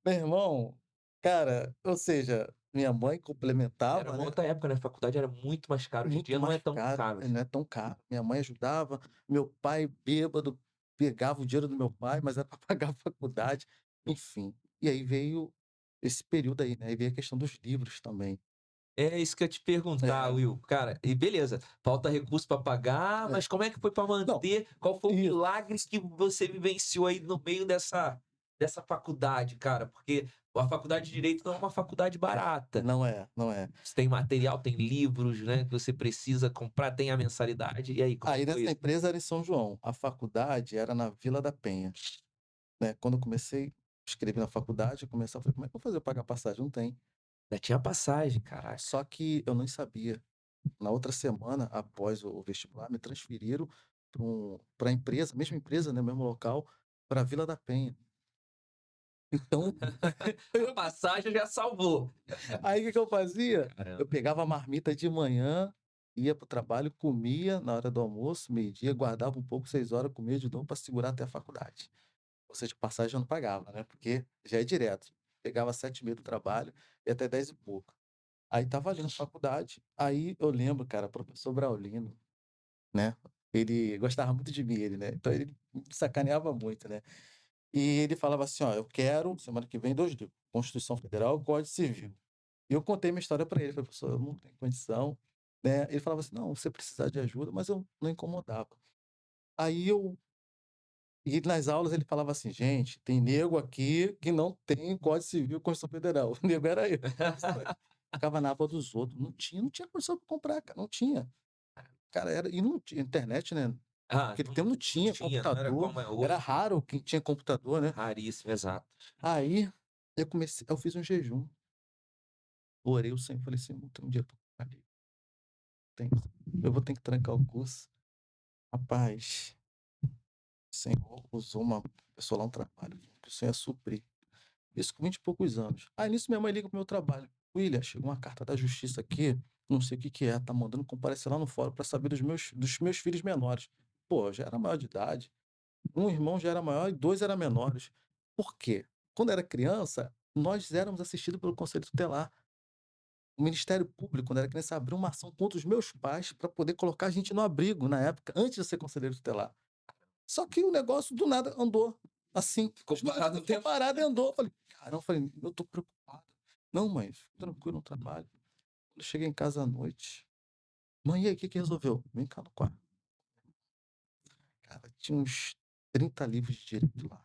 Meu irmão, cara, ou seja, minha mãe Era complementava, uma né, outra época, né, a faculdade era muito mais caro, hoje em muito dia não é mais tão caro, caro assim. não é tão caro. Minha mãe ajudava, meu pai bêbado pegava o dinheiro do meu pai, mas era para pagar a faculdade, enfim. E aí veio esse período aí, né, aí veio a questão dos livros também. É isso que eu ia te perguntar, É, Will. Cara, e beleza, falta recurso para pagar, é. mas como é que foi para Não, manter? Qual foi o isso. milagre que você vivenciou aí no meio dessa faculdade, cara? Porque a faculdade de Direito não é uma faculdade barata. Não é, não é. Você tem material, tem livros, né, que você precisa comprar, tem a mensalidade. E aí, como é Aí que foi nessa isso? empresa era em São João, a faculdade era na Vila da Penha, né. Quando eu comecei, escrevi na faculdade, eu comecei a falar, como é que eu vou fazer pra pagar passagem? Não tem. Já tinha passagem, caraca. Só que eu não sabia. Na outra semana, após o vestibular, me transferiram pra empresa, mesma empresa, né, mesmo local, pra Vila da Penha. Então, A passagem já salvou. aí o que que eu fazia? Caramba. Eu pegava a marmita de manhã, ia para o trabalho, comia na hora do almoço, meio-dia, guardava um pouco, 6 horas, comia de novo para segurar até a faculdade. Ou seja, passagem eu não pagava, né? Porque já é direto. Pegava 7h30 do trabalho e até 10 e pouco. Aí tava ali na faculdade, aí eu lembro, cara, professor Braulino, né? Ele gostava muito de mim, ele, né? Então ele me sacaneava muito, né? E ele falava assim: ó, eu quero, semana que vem, 2 livros: Constituição Federal e Código Civil. E eu contei minha história para ele, falei: "Professor, eu não tenho condição", né. Ele falava assim: "Não, você precisar de ajuda", mas eu não incomodava. Aí eu e nas aulas ele falava assim: "Gente, tem nego aqui que não tem Código Civil e Constituição Federal". O nego era eu. Ficava na aba dos outros, não tinha condição de comprar, cara, não tinha. Cara, era e não tinha internet, né, Ah, naquele tempo não não tinha tinha, não era computador, como é era hoje. raro quem tinha computador, né. Raríssimo, exato. Aí eu fiz um jejum, orei ao Senhor, falei: "Senhor, não tenho dinheiro pra comprar livro, tenho eu vou ter que trancar o curso". Rapaz, o Senhor usou uma pessoa lá no trabalho, que o Senhor ia suprir. Isso com 20 e poucos anos. Aí nisso minha mãe liga pro meu trabalho: "William, chegou uma carta da justiça aqui, não sei o que que é, tá mandando comparecer lá no fórum para saber dos meus filhos menores". Pô, eu já era maior de idade, um irmão já era maior e 2 eram menores. Por quê? Quando era criança, nós éramos assistidos pelo conselho tutelar. O Ministério Público, quando era criança, abriu uma ação contra os meus pais para poder colocar a gente no abrigo, na época, antes de eu ser conselheiro tutelar. Só que o negócio do nada andou, assim, Ficou parado um ficou tempo. parado e andou. Eu falei: "Caramba", eu falei: "Eu tô preocupado". "Não, mãe, fica tranquilo no trabalho". Quando eu cheguei em casa à noite: "Mãe, e aí, o que que resolveu?". "Vem cá no quarto". Cara, tinha uns 30 livros de direito lá.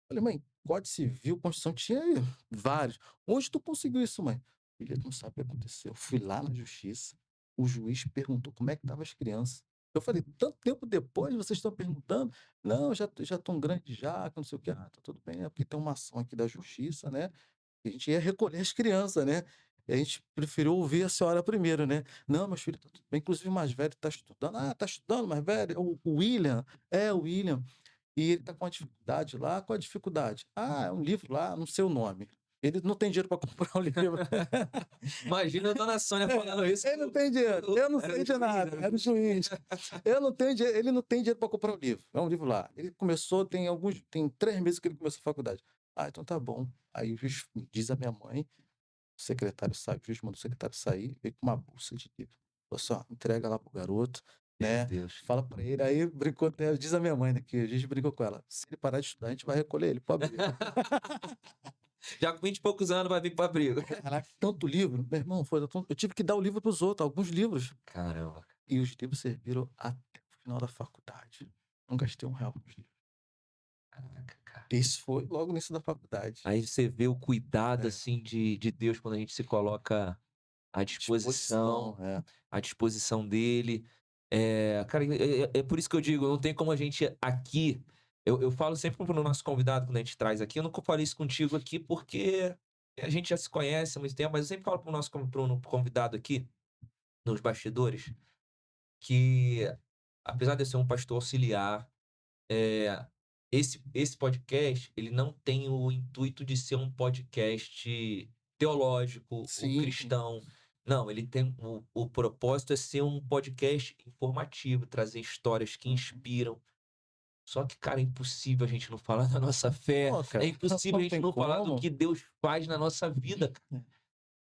Falei: "Mãe, Código Civil, Constituição", tinha vários. "Onde tu conseguiu isso, mãe?". "Filha, tu não sabe o que aconteceu. Eu fui lá na justiça, o juiz perguntou como é que estavam as crianças". Eu falei: "Tanto tempo depois vocês estão perguntando?". "Não, já estão grandes já, que não sei o quê". "Ah, tá tudo bem, é porque tem uma ação aqui da justiça, né, e a gente ia recolher as crianças, né, e a gente preferiu ouvir a senhora primeiro, né". "Não, meus filhos, tá tudo bem, inclusive o mais velho tá estudando". "Ah, tá estudando, mais velho? O William?". "É, o William". E ele tá com uma dificuldade lá, qual a dificuldade? "Ah, é um livro lá, não sei o nome". Ele não tem dinheiro para comprar o livro. Imagina a dona Sônia falando isso Ele não tem dinheiro, eu não era sei o de juiz, nada, era o era o juiz. Eu não tenho dinheiro, ele não tem dinheiro para comprar o livro, é um livro lá. Ele começou tem 3 meses que ele começou a faculdade. "Ah, então tá bom". Aí o juiz diz a minha mãe, o secretário sai, o juiz manda o secretário sair, veio com uma bolsa de livro. Falou assim: "Ó, entrega lá pro garoto, Meu né, Deus. fala pra ele", aí brincou até diz a minha mãe, né, que a gente brincou com ela: "Se ele parar de estudar, a gente vai recolher ele para o abrigo". Já com 20 e poucos anos vai vir para abrigo. Caraca, tanto livro, meu irmão, eu tive que dar o livro para os outros, alguns livros, Caramba. e os livros serviram até o final da faculdade. Não gastei R$ 1 com os livros. Caraca, cara. Isso foi logo no início da faculdade. Aí você vê o cuidado, É, assim, de Deus quando a gente se coloca disposição, é. à disposição dele. Cara, é por isso que eu digo, não tem como a gente aqui eu falo sempre para o nosso convidado quando a gente traz aqui, eu nunca falei isso contigo aqui, porque a gente já se conhece há muito tempo, mas eu sempre falo para o nosso convidado aqui, nos bastidores, que apesar de eu ser um pastor auxiliar, eh, esse podcast, ele não tem o intuito de ser um podcast teológico ou Sim, cristão. Não, ele tem o propósito é ser um podcast informativo, trazer histórias que uhum. inspiram. Só que, cara, é impossível a gente não falar da nossa fé, Pô, é cara, impossível a não gente tem não falar do como. que Deus faz na nossa vida, cara. É,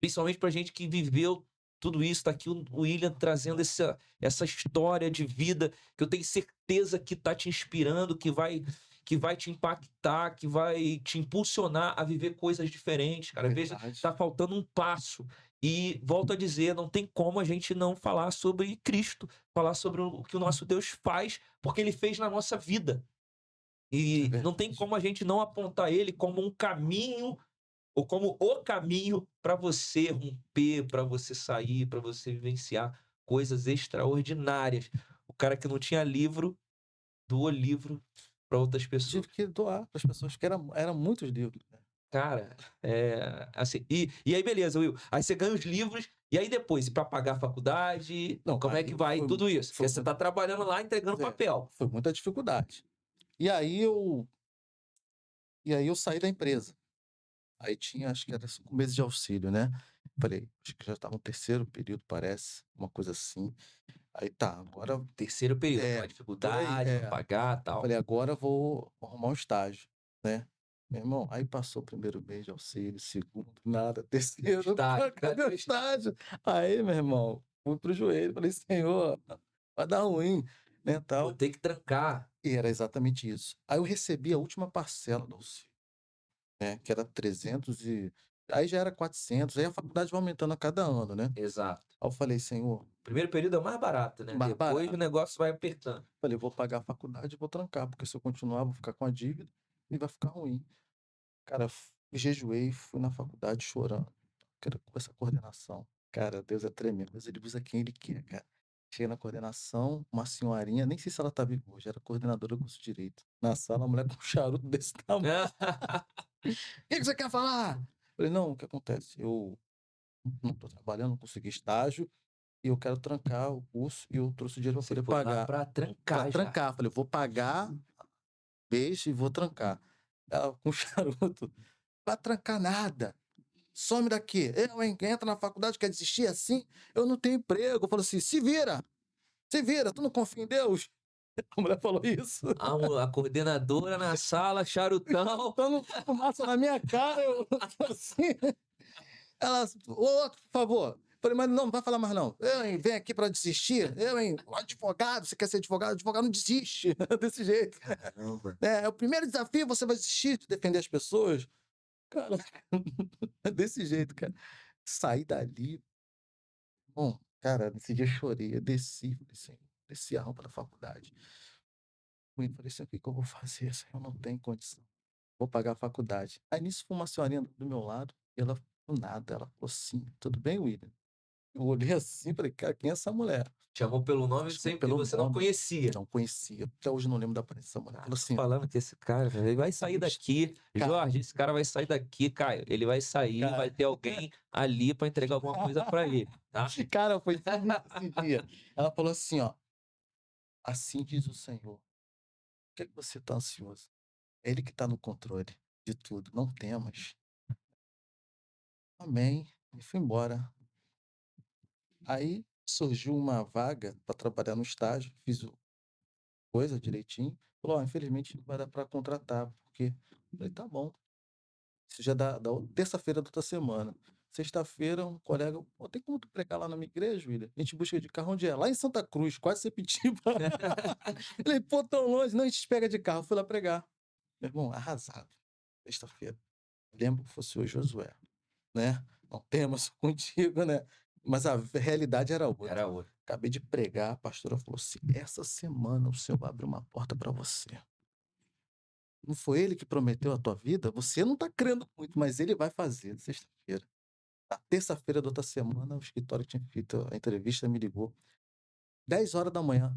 Principalmente pra gente que viveu tudo isso, tá aqui o William trazendo essa história de vida que eu tenho certeza que tá te inspirando, que vai te impactar, que vai te impulsionar a viver coisas diferentes, cara. Às vezes verdade. tá faltando um passo. E volto a dizer, não tem como a gente não falar sobre Cristo, falar sobre o que o nosso Deus faz, porque ele fez na nossa vida. É E não tem verdade. como a gente não apontar ele como um caminho ou como o caminho para você romper, para você sair, para você vivenciar coisas extraordinárias. O cara que não tinha livro, doou livro para outras pessoas. Tive que doar para as pessoas, que era muitos livros, né. Cara, assim, e aí beleza, Will, aí você ganha os livros, e aí depois, e pra pagar a faculdade, Não, como é aí que vai foi tudo isso? foi Porque você tá trabalhando lá, entregando é, papel. foi muita dificuldade. E aí eu saí da empresa. Aí tinha, acho que era 5 meses de auxílio, né. Falei, acho que já estava no 3º período, parece, uma coisa assim. Aí tá, agora Terceiro período, é, aquela por aí, dificuldade pra pagar, tal. Falei: "Agora eu vou arrumar um estágio", né. Meu irmão, aí passou o 1º mês de auxílio, segundo, nada, terceiro, Estágio, cadê o estágio? Aí, meu irmão, fui para o joelho, falei: "Senhor, vai dar ruim", né, vou tal. ter que trancar. E era exatamente isso. Aí eu recebi a última parcela do auxílio, né, que era 300 aí já era 400, aí a faculdade vai aumentando a cada ano, né. Exato. Aí eu falei: "Senhor, Primeiro período é o mais barato, né? mais Depois o barato". negócio vai apertando. Falei: "Vou pagar a faculdade e vou trancar, porque se eu continuar vou ficar com a dívida e vai ficar ruim". Cara, jejuei, fui na faculdade chorando, quero com essa coordenação. Cara, Deus é tremendo, mas ele usa quem ele quer, cara. Cheguei na coordenação, uma senhorinha, nem sei se ela tá viva hoje, era coordenadora do curso de direito. Na sala, a mulher com um charuto desse tamanho. "O que que você quer falar?" Falei: "Não, o que acontece, eu não tô trabalhando, não consegui estágio, e eu quero trancar o curso e eu trouxe o dinheiro para Você poder foi lá pagar". pra Pra trancar já. trancar, falei: "Eu vou pagar mês e vou trancar". Ela com charuto: "Vai trancar nada. Some daqui. Eu, hein, entra na faculdade, quer desistir assim? Eu não tenho emprego". Eu falo assim: se vira, tu não confia em Deus?" A mulher falou isso. A coordenadora na sala, charutão. Botando fumaça na minha cara, eu assim. Ela: "Ô, outro, por favor". Falei: "Mas não vai falar mais não. Eu, hein, venho aqui pra desistir? Eu, hein, advogado, você quer ser advogado? Advogado não desiste", desse jeito. Caramba. "É o primeiro desafio, você vai desistir de defender as pessoas?" Cara, desse jeito, cara. Saí dali, bom, cara, nesse dia eu chorei, eu desci, falei: "Senhor", desci a rampa da faculdade. Fui, falei assim: "O que que eu vou fazer, Senhor? Eu não tenho condição, vou pagar a faculdade". Aí nisso foi uma senhorinha do meu lado, e ela do nada, ela falou assim: "Tudo bem, William?" Eu olhei assim, falei: "Cara, quem é essa mulher?" Chamou pelo nome Chamou e pelo você não nome, conhecia. não conhecia, até hoje não lembro da aparência dessa mulher. Cara, Falou tô assim: falando que esse cara, velho, ele vai sair daqui. "Cara, Jorge, esse cara vai sair daqui, Caio. Ele vai sair, vai cara, ter alguém ali pra entregar alguma coisa pra ele, tá? cara, foi sinistro esse dia". Ela falou assim, ó: "Assim diz o Senhor, por que que você está ansioso? É Ele que está no controle de tudo, não temas". Amém. E fui embora. Aí surgiu uma vaga para trabalhar no estágio, fiz o coisa direitinho. Falou: "Ó, infelizmente não vai dar para contratar, porque", falei: "Tá bom". Isso já terça-feira da outra semana. Sexta-feira, um colega: "Pô, tem como tu pregar lá na minha igreja, William? A gente busca de carro". "Onde é?". "Lá em Santa Cruz, quase Sepitiba". Falei: "Pô, tão longe". "Não, a gente te pega de carro". Fui lá pregar. Meu irmão, arrasado. Sexta-feira. Lembro que fosse o Josué, né. Não temas contigo, né. Mas a realidade era outra. Era outro. Acabei de pregar, a pastora falou assim: "Essa semana o Senhor vai abrir uma porta para você. Não foi ele que prometeu a tua vida? Você não está crendo muito, mas ele vai fazer". Sexta-feira. Na terça-feira da outra semana, o escritório que tinha feito a entrevista me ligou, 10 horas da manhã: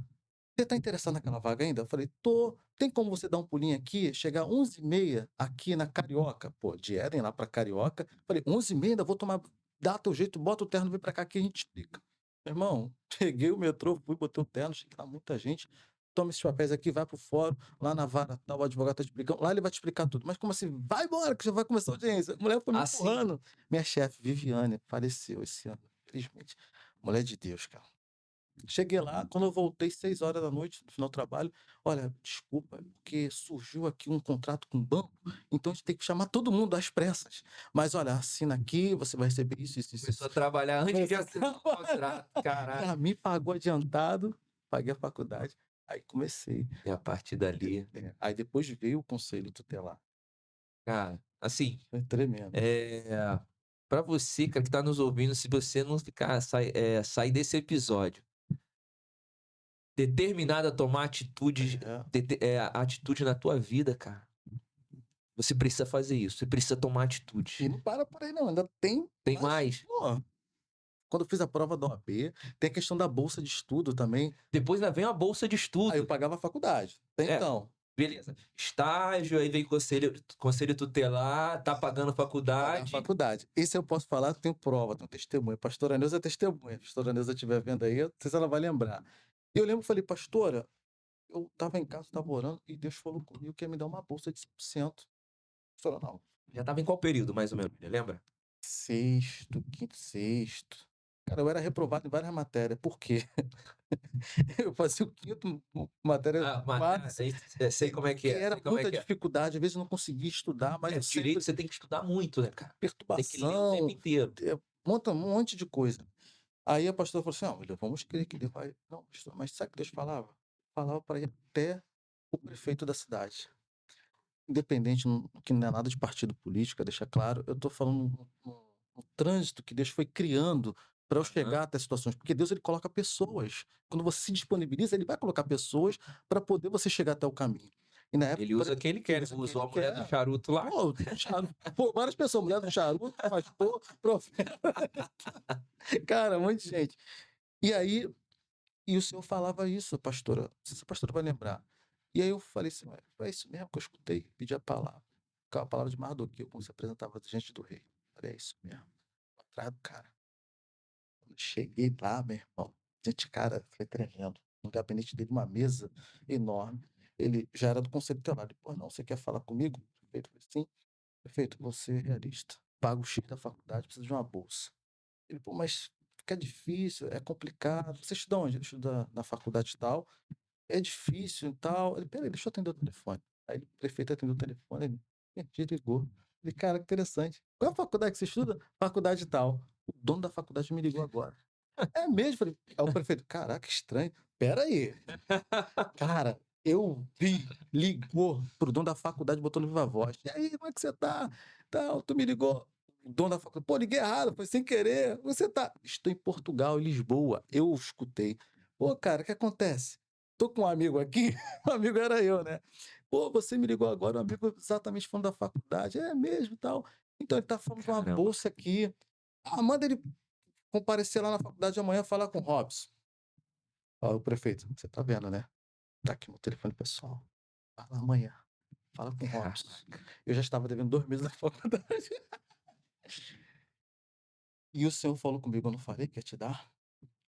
"Você está interessado naquela vaga ainda?" Eu falei: "Tô. Tem como você dar um pulinho aqui, chegar 11h30 aqui na Carioca?" Pô, de Eden lá pra Carioca. Falei: 11h30, ainda vou tomar, dá teu jeito, bota o terno, vem pra cá que a gente explica". Meu irmão, peguei o metrô, fui, botei o terno, cheguei lá, muita gente. "Toma esses papéis aqui, vai pro fórum, lá na vara tal, o advogado tá te explicando, lá ele vai te explicar tudo". "Mas como assim?". "Vai embora que já vai começar a audiência". A mulher foi me Assim, empurrando. Minha chefe, Viviane, faleceu esse ano, infelizmente. Mulher de Deus, cara. Cheguei lá, quando eu voltei 6 horas da noite, no final do trabalho: "Olha, desculpa, é porque surgiu aqui um contrato com o banco, então a gente tem que chamar todo mundo às pressas. Mas olha, assina aqui, você vai receber isso, isso, isso, começou isso". a trabalhar antes de Comecei a assinar o contrato, caraca. Ela me pagou adiantado, paguei a faculdade, aí comecei. E a partir dali, Aí depois veio o conselho tutelar, cara, assim, foi tremendo. pra você, cara, que tá nos ouvindo, se você não sair desse episódio determinado a tomar atitude, É, atitude na tua vida, cara, você precisa fazer isso, você precisa tomar e atitude. não para por aí não, ainda tem Tem mais, mais? pô, quando eu fiz a prova da OAB, tem a questão da bolsa de estudo também. Depois ainda vem a bolsa de Aí eu estudo. pagava a faculdade, até É, então. Beleza. Estágio, aí vem conselho tutelar, tá pagando Pagar a faculdade. faculdade. Esse eu posso falar, tenho prova, tenho testemunha. Pastora Neuza é testemunha. Pastora Neuza estiver vendo aí, eu não sei se ela vai lembrar. E eu lembro que falei, pastora, eu estava em casa, estava orando, e Deus falou comigo que ia me dar uma bolsa de 5%. Pastora, não. Já tava em qual período, mais ou menos, lembra? Sexto, quinto, sexto. Cara, eu era reprovado em várias matérias. Por quê? Eu fazia o quinto, matéria Ah, quatro, sei como é que e é, era sei como é muita que é. dificuldade, às vezes eu não conseguia estudar, mas eu Direito sempre você tem que estudar muito, né, cara? Tem que ler o tempo perturbação, inteiro. monta um monte de coisa. Aí a pastora falou assim: "Não, William, vamos crer que Deus vai". Não, pastor, mas sabe o que Deus falava? Falava para ir até o prefeito da cidade. Independente, que não é nada de partido político, deixa claro, eu estou falando no trânsito que Deus foi criando para eu chegar até situações, porque Deus ele coloca pessoas. Quando você se disponibiliza, ele vai colocar pessoas para poder você chegar até o caminho. E na época Ele usa quem ele quer, ele ele usa não quem usou ele a mulher do quer. charuto lá. Pô, pô, várias pessoas, mulher do charuto, pastor, profeta, cara, um monte de gente. E aí, o senhor falava isso, pastora, não sei se a pastora vai lembrar. E aí eu falei assim: "Ué, é isso mesmo que eu escutei, pedi a palavra". Com a palavra de Mardoqueu, como se apresentava diante do rei. Falei: "É isso mesmo", atrás do cara. Quando cheguei lá, meu irmão, gente, cara, foi tremendo. No gabinete dele, uma mesa enorme. Ele já era do conselho tutelar. Ele: "Pois não, você quer falar comigo?" Prefeito, falei: "Sim". "Prefeito, você é realista. Pago X da faculdade, preciso de uma bolsa". Ele: "Pô, mas fica difícil, é complicado". "Você estuda onde?" "Ele estuda na faculdade tal". "É difícil e tal". Ele: "Espera aí, deixa eu atender o telefone". Aí o prefeito atendeu o telefone, ele desligou. Falei: "Cara, que interessante. Qual é a faculdade que você estuda?" "Faculdade tal". O dono da faculdade me ligou agora. "É mesmo?" Falei, aí o prefeito: "Caraca, estranho. Espera aí". Cara, eu vi, ligou pro dono da faculdade, botou no viva voz: "E aí, como é que você tá? Tal, tu me ligou". O dono da faculdade: "Pô, liguei errado, foi sem querer. Você tá?" "Estou em Portugal, em Lisboa". Eu escutei: "Pô, cara, o que acontece? Tô com um amigo aqui", o amigo era eu, né. "Pô, você me ligou agora, um amigo exatamente falando da faculdade". "É mesmo e tal. Então ele tá falando de uma Caramba. bolsa aqui. Ah, manda ele comparecer lá na faculdade amanhã falar com o Robson". Ó, o prefeito: "Você tá vendo, né? Tá aqui no telefone pessoal. Fala amanhã. Fala com o Robson". Caraca. Eu já estava devendo 2 meses da faculdade. E o senhor falou comigo: "Eu não falei que ia te dar?".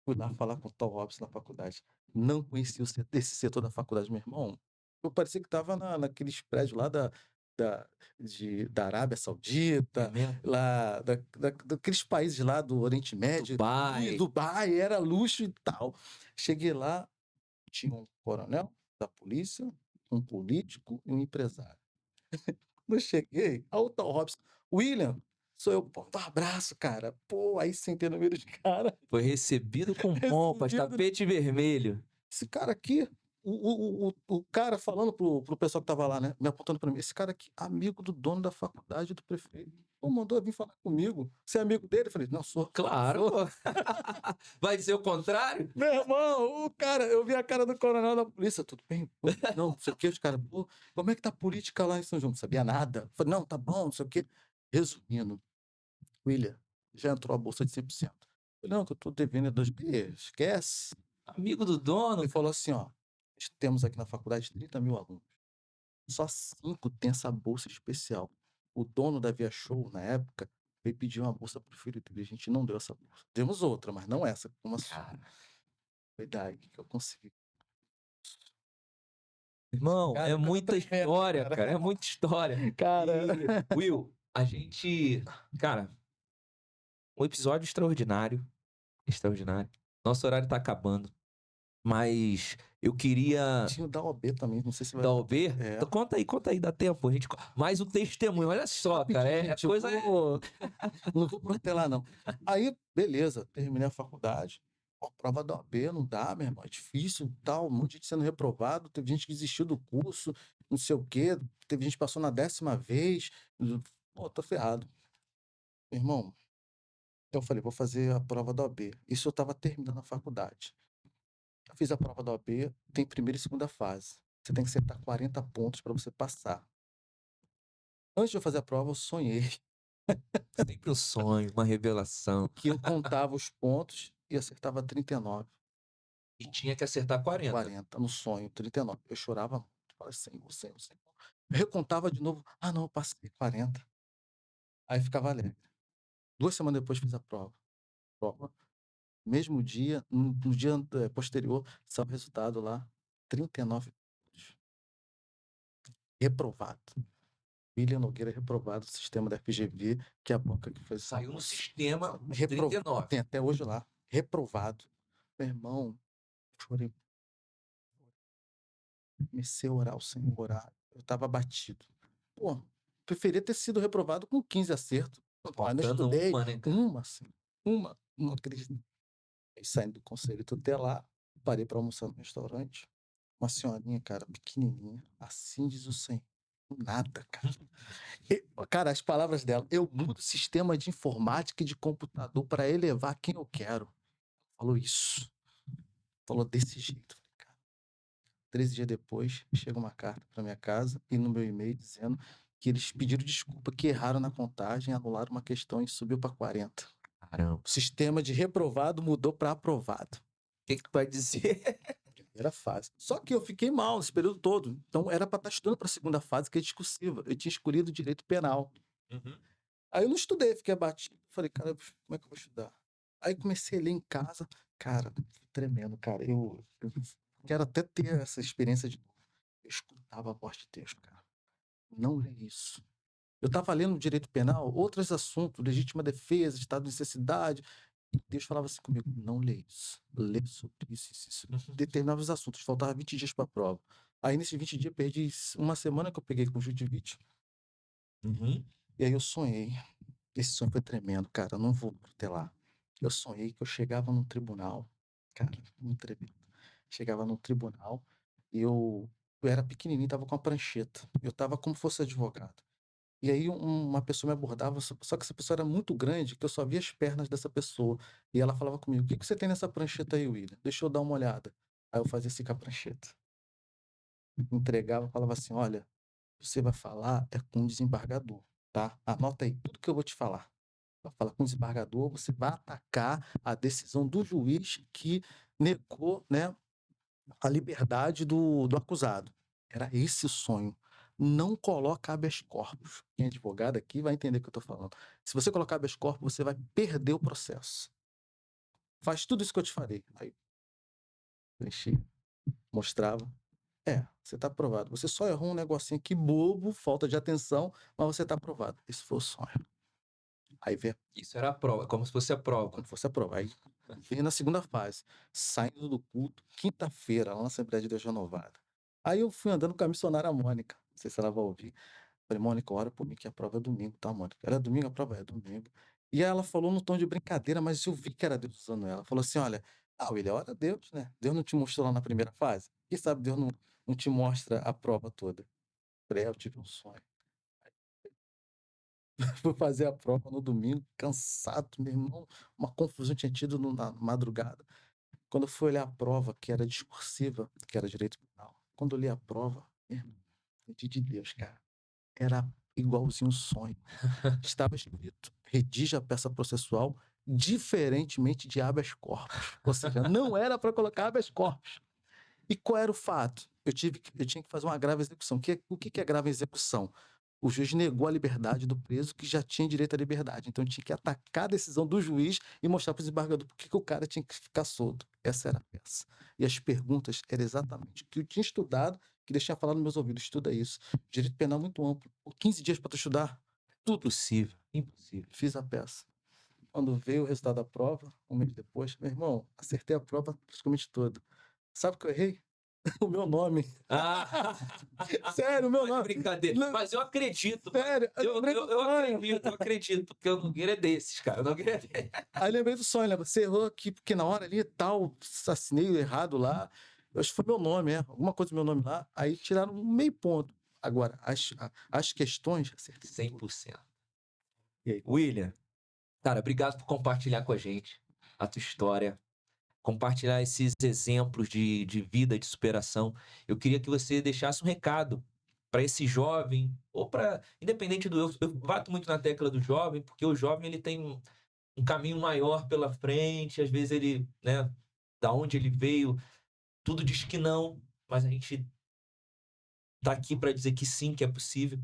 Fui lá falar com o tal Robson na faculdade. Não conhecia esse setor da faculdade, meu irmão. Eu parecia que estava naqueles prédios lá da Arábia É Saudita, mesmo? lá daqueles países lá do Oriente Médio, e Dubai. Dubai, era luxo e tal. Cheguei lá, tinha um coronel da polícia, um político e um empresário. Quando eu cheguei, aí o tal Robson: "William, sou eu". Pô, um abraço, cara. Pô, aí sentei no meio dos cara, Foi recebido com pompas, recebido. tapete vermelho. Esse cara aqui, o cara falando pro pessoal que estava lá, né, me apontando para mim: "Esse cara aqui, amigo do dono da faculdade e do prefeito. Pô, mandou vir falar comigo. Você é amigo dele?" Eu falei: "Não, sou, Claro, sou". pô. Vai ser o contrário? Meu irmão, o cara, eu vi a cara do coronel da polícia: "Tudo bem? Pô, não, não sei o quê". Os caras: "Pô, como é que tá a política lá em São João?". Não sabia nada. Eu falei: "Não, tá bom, não sei o quê". Resumindo: "William, já entrou a bolsa de 100%". Eu falei: "Não, que eu tô devendo é 2 esquece". Amigo do dono, Ele cara. falou assim: "Ó, temos aqui na faculdade 30.000 alunos, só 5 têm essa bolsa especial. O dono da Via Show, na época, veio pedir uma bolsa para o filho dele, a gente não deu essa bolsa. Demos outra, mas não essa, como a sua". Cara, Foi daí que eu consegui. irmão, Cara, é coisa muita tremenda, história, cara. cara, é muita história. Cara, E, Will, a gente, cara, um episódio extraordinário, extraordinário. Nosso horário tá acabando, mas eu queria tinha o da OB também, não sei se vai da dar OB. tempo. É, Então, conta aí, dá tempo. A gente, mais um testemunho, olha só, cara, rapidinho, é gente, eu coisa. vou não vou protelar não. Aí, beleza, terminei a faculdade, pô, prova da OAB não dá, meu irmão, é difícil e tal, um monte de gente sendo reprovado, teve gente que desistiu do curso, não sei o quê, teve gente que passou na 10ª vez, pô, tô ferrado. Meu irmão, eu falei: "Vou fazer a prova da OAB". Isso eu estava terminando a faculdade. Eu fiz a prova da OAB, tem primeira e segunda fase. Você tem que acertar 40 pontos para você passar. Antes de eu fazer a prova, eu sonhei Sempre um sonho, uma revelação. que eu contava os pontos e acertava 39. E tinha que acertar 40. 40 no sonho, 39. Eu chorava muito. Falei, Senhor, Senhor, Senhor. Eu recontava de novo. Ah, não, eu passei 40. Aí ficava alegre. 2 semanas depois fiz a prova. Mesmo dia, no dia posterior, saiu o resultado lá, 39 pontos. Reprovado. William Nogueira reprovado no sistema da FGV, que é a banca que fez Saiu no sistema de reprovado. 39. Tem até hoje lá. Reprovado. Meu irmão, chorei. Comecei a orar, o Senhor orar. Eu estava abatido. Pô, preferia ter sido reprovado com 15 acertos. Mas não Faltando estudei. uma, né, cara? Uma, assim. Uma. Não acredito. Aí, saindo do conselho tutelar, parei para almoçar no restaurante. Uma senhorinha, cara, pequenininha. Assim diz o Senhor. Nada, cara. Cara, as palavras dela. Eu mudo o sistema de informática e de computador para elevar quem eu quero. Falou isso. Falou desse jeito. Falei, cara. 13 dias depois, chega uma carta para minha casa e no meu e-mail dizendo que eles pediram desculpa, que erraram na contagem, anularam uma questão e subiu para 40. Caramba. O sistema de reprovado mudou para aprovado. O que tu vai dizer? Primeira fase. Só que eu fiquei mal esse período todo. Então era para estar estudando para a segunda fase, que é discursiva. Eu tinha escolhido direito penal. Aí eu não estudei, fiquei abatido. Falei, cara, como é que eu vou estudar? Aí comecei a ler em casa. Cara, tremendo, cara. Eu quero até ter essa experiência de novo. Eu escutava a voz de Deus, cara. Não lê isso. Eu estava lendo direito penal, outros assuntos, legítima defesa, estado de necessidade. E Deus falava assim comigo: não lê isso. Lê sobre isso, isso. Determinados assuntos. Faltava 20 dias para a prova. Aí nesses 20 dias perdi uma semana que eu peguei com conjuntivite. E aí eu sonhei. Esse sonho foi tremendo, cara. Eu não vou protelar. Eu sonhei que eu chegava num tribunal. Cara, muito tremendo. Chegava num tribunal e eu era pequenininho, tava com uma prancheta. Eu tava como se fosse advogado. E aí uma pessoa me abordava, só que essa pessoa era muito grande, que eu só via as pernas dessa pessoa. E ela falava comigo: o que você tem nessa prancheta aí, William? Deixa eu dar uma olhada. Aí eu fazia assim com a prancheta. Entregava, falava assim: olha, você vai falar é com o desembargador, tá? Anota aí tudo que eu vou te falar. Vai falar com o desembargador, você vai atacar a decisão do juiz que negou, né, a liberdade do acusado. Era esse o sonho. Não coloca habeas corpus. Quem é advogado aqui vai entender o que eu estou falando. Se você colocar habeas corpus, você vai perder o processo. Faz tudo isso que eu te falei. Aí, preenchi, mostrava. Você está aprovado. Você só errou um negocinho aqui bobo, falta de atenção, mas você está aprovado. Esse foi o sonho. Aí vem Isso era a prova, como se fosse a prova. como fosse a prova. Aí vem na segunda fase, saindo do culto, quinta-feira, lá na Assembleia de Deus Renovada. Aí eu fui andando com a missionária Mônica, não sei se ela vai ouvir. Falei, Mônica, ora por mim que a prova é domingo, tá, Mônica? Era domingo, a prova é domingo. E aí ela falou no tom de brincadeira, mas eu vi que era Deus usando ela. Falou assim, olha, William, ora Deus, né? Deus não te mostrou lá na primeira fase? Quem sabe Deus não te mostra a prova toda? Falei, eu tive um sonho. Fui fazer a prova no domingo, cansado, meu irmão, uma confusão tinha tido na madrugada. Quando eu fui olhar a prova, que era discursiva, que era direito penal, quando eu li a prova, meu irmão, senti de Deus, cara, era igualzinho um sonho. Estava escrito: redija a peça processual diferentemente de habeas corpus. Ou seja, não era para colocar habeas corpus. E qual era o fato? Eu tinha que fazer uma grave execução. O que é grave execução? O juiz negou a liberdade do preso que já tinha direito à liberdade. Então, eu tinha que atacar a decisão do juiz e mostrar para o desembargador por que o cara tinha que ficar solto. Essa era a peça. E as perguntas eram exatamente o que eu tinha estudado, que Deus tinha falado nos meus ouvidos. Estuda isso. Direito penal é muito amplo. 15 dias para tu estudar. Tudo. Impossível, impossível. Fiz a peça. Quando veio o resultado da prova, um mês depois, meu irmão, acertei a prova praticamente toda. Sabe o que eu errei? O meu nome. Sério, o meu nome. Brincadeira. Não. Mas eu acredito. Sério, Eu acredito, porque o Nogueira é desses, cara. O Nogueira é desses. Aí lembrei do sonho, né? Você errou aqui, porque na hora ali tal, assassinei errado lá. Eu acho que foi meu nome, alguma coisa do meu nome lá. Aí tiraram um meio ponto. Agora, as questões, acertei 100%. E aí? William, cara, obrigado por compartilhar com a gente a tua história, compartilhar esses exemplos de vida, de superação. Eu queria que você deixasse um recado para esse jovem, ou para, independente do... Eu bato muito na tecla do jovem, porque o jovem ele tem um caminho maior pela frente, às vezes ele, né, da onde ele veio, tudo diz que não, mas a gente tá aqui para dizer que sim, que é possível.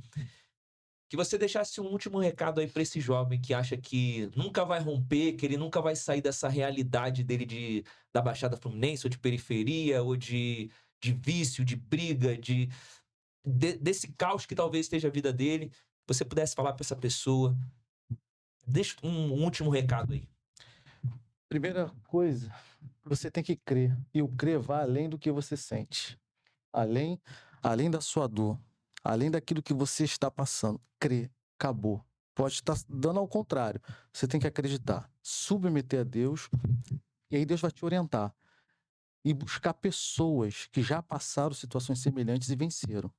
Que você deixasse um último recado aí para esse jovem que acha que nunca vai romper, que ele nunca vai sair dessa realidade dele da Baixada Fluminense, ou de periferia, ou de vício, de briga, desse caos que talvez esteja a vida dele. Você pudesse falar para essa pessoa. Deixa um último recado aí. Primeira coisa, você tem que crer. E o crer vai além do que você sente. Além da sua dor. Além daquilo que você está passando. Crer. Acabou. Pode estar dando ao contrário. Você tem que acreditar. Submeter a Deus. E aí Deus vai te orientar. E buscar pessoas que já passaram situações semelhantes e venceram.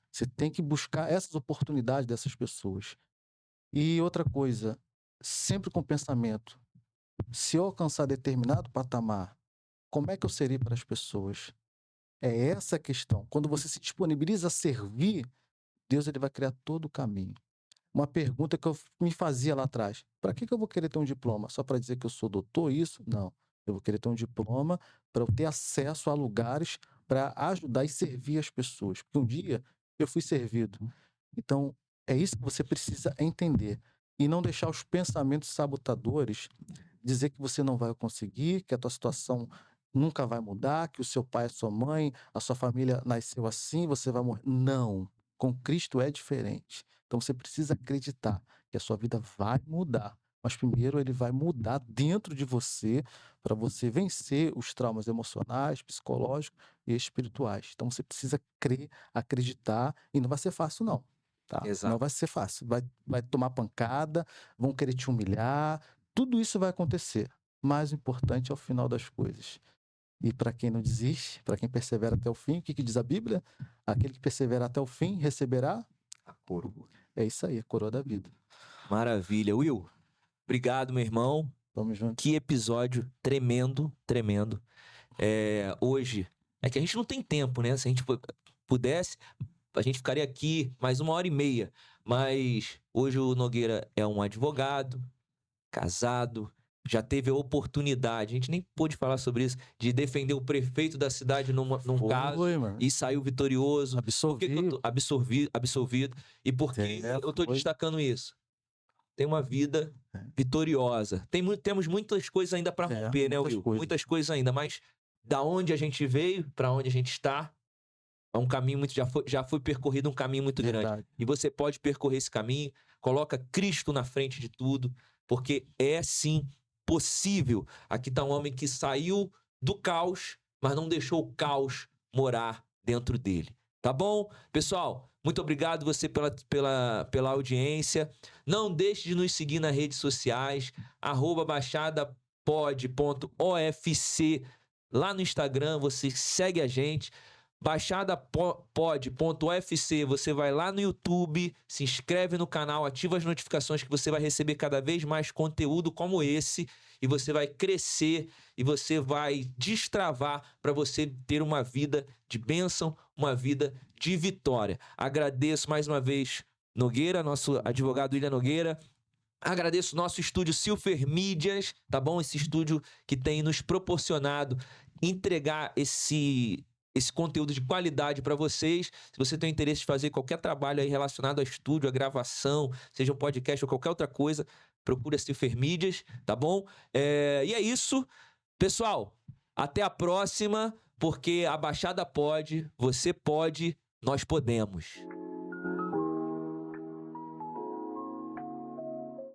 Você tem que buscar essas oportunidades dessas pessoas. E outra coisa, sempre com pensamento. Se eu alcançar determinado patamar, como é que eu serei para as pessoas? É essa a questão. Quando você se disponibiliza a servir, Deus ele vai criar todo o caminho. Uma pergunta que eu me fazia lá atrás: para que eu vou querer ter um diploma? Só para dizer que eu sou doutor, isso? Não. Eu vou querer ter um diploma para eu ter acesso a lugares para ajudar e servir as pessoas. Porque um dia eu fui servido. Então, é isso que você precisa entender. E não deixar os pensamentos sabotadores dizer que você não vai conseguir, que a tua situação nunca vai mudar, que o seu pai, a sua mãe, a sua família nasceu assim, você vai morrer. Não. Com Cristo é diferente. Então você precisa acreditar que a sua vida vai mudar. Mas primeiro ele vai mudar dentro de você para você vencer os traumas emocionais, psicológicos e espirituais. Então você precisa crer, acreditar e não vai ser fácil não, tá? Exato. Não vai ser fácil. Vai tomar pancada, vão querer te humilhar, tudo isso vai acontecer. Mas o importante é o final das coisas. E para quem não desiste, para quem persevera até o fim, o que diz a Bíblia? Aquele que persevera até o fim receberá A coroa. É isso aí, a coroa da vida. Maravilha. Will, obrigado, meu irmão. Tamo junto. Que episódio tremendo, tremendo. Hoje, é que a gente não tem tempo, né? Se a gente pudesse, a gente ficaria aqui mais 1h30. Mas hoje o Nogueira é um advogado, casado, já teve a oportunidade, a gente nem pôde falar sobre isso, de defender o prefeito da cidade num caso mano. e saiu vitorioso. Por que que eu tô absolvido? E por que eu tô destacando isso? Tem uma vida vitoriosa. Temos muitas coisas ainda para romper, né, Will? Muitas coisas ainda, mas da onde a gente veio, para onde a gente está, é um caminho muito, já foi percorrido um caminho muito grande. E você pode percorrer esse caminho, coloca Cristo na frente de tudo, porque é sim possível. Aqui está um homem que saiu do caos, mas não deixou o caos morar dentro dele. Tá bom? Pessoal, muito obrigado você pela audiência. Não deixe de nos seguir nas redes sociais, @baixadapod.ofc. Lá no Instagram, você segue a gente. baixadapod.ofc, você vai lá no YouTube, se inscreve no canal, ativa as notificações que você vai receber cada vez mais conteúdo como esse e você vai crescer e você vai destravar para você ter uma vida de bênção, uma vida de vitória. Agradeço mais uma vez Nogueira, nosso advogado William Nogueira. Agradeço nosso estúdio Silfer Mídias, tá bom? Esse estúdio que tem nos proporcionado entregar esse conteúdo de qualidade para vocês. Se você tem interesse de fazer qualquer trabalho aí relacionado a estúdio, a gravação, seja um podcast ou qualquer outra coisa, procura Silfer Mídias, tá bom? E é isso. Pessoal, até a próxima, porque a Baixada pode, você pode, nós podemos.